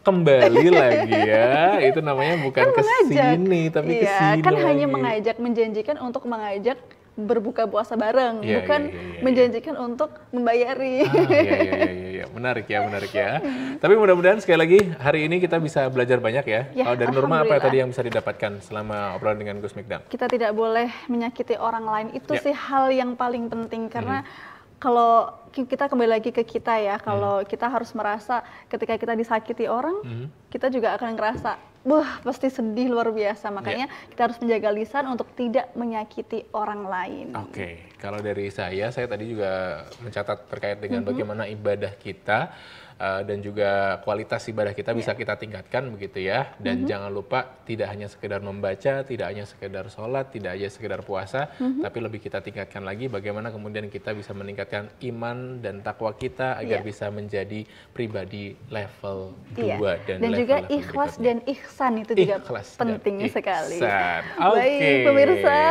Kembali lagi ya, itu namanya bukan kan kesini tapi kesini kan lagi. Hanya mengajak, menjanjikan untuk mengajak berbuka puasa bareng, bukan menjanjikan untuk membayari. Iya, menarik ya. Tapi mudah-mudahan sekali lagi hari ini kita bisa belajar banyak ya. Kalau dari Nurma apa tadi yang bisa didapatkan selama obrolan dengan Gus Mikdam? Kita tidak boleh menyakiti orang lain, itu sih hal yang paling penting karena kalau kita kembali lagi ke kita ya, kalau kita harus merasa ketika kita disakiti orang, kita juga akan ngerasa, pasti sedih luar biasa. Makanya kita harus menjaga lisan untuk tidak menyakiti orang lain. Oke, kalau dari saya tadi juga mencatat terkait dengan bagaimana ibadah kita dan juga kualitas ibadah kita bisa kita tingkatkan begitu ya. Dan jangan lupa tidak hanya sekedar membaca, tidak hanya sekedar sholat, tidak hanya sekedar puasa, tapi lebih kita tingkatkan lagi bagaimana kemudian kita bisa meningkatkan iman dan takwa kita agar bisa menjadi pribadi level 2 dan juga ikhlas dan ihsan itu juga penting sekali. Baik pemirsa,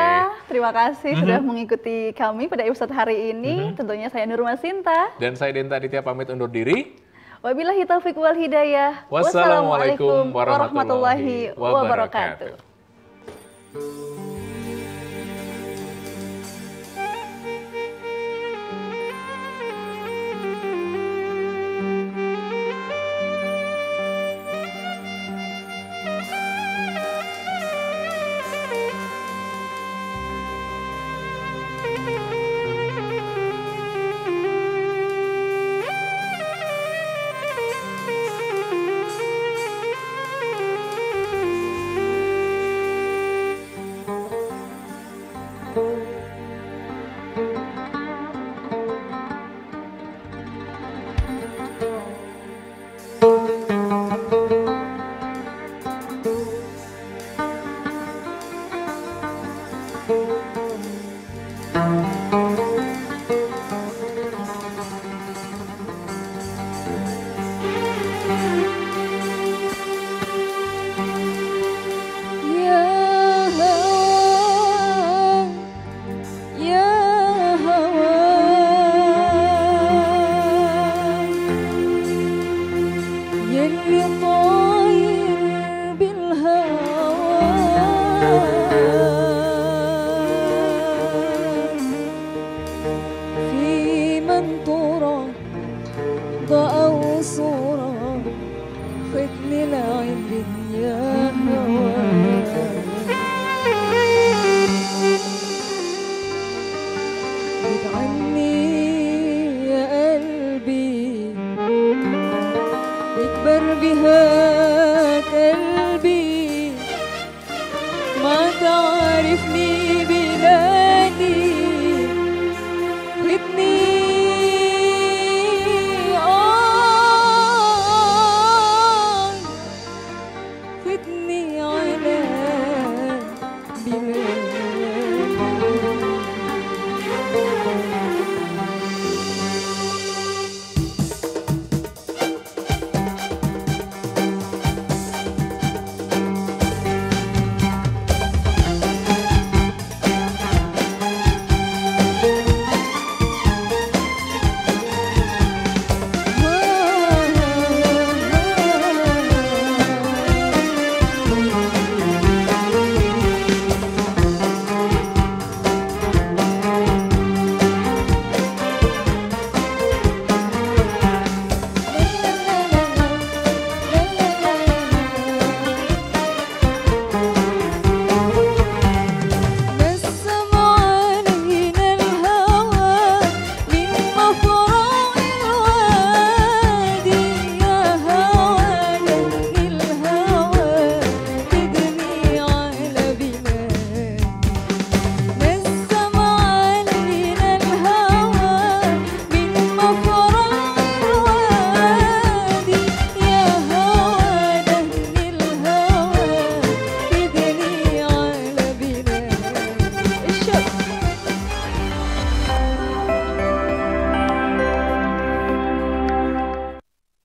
terima kasih sudah mengikuti kami pada episode hari ini. Tentunya saya Nurma Sinta dan saya Denta Aditya pamit undur diri. Wabillahi taufiq wal hidayah. Wassalamualaikum warahmatullahi wabarakatuh. عني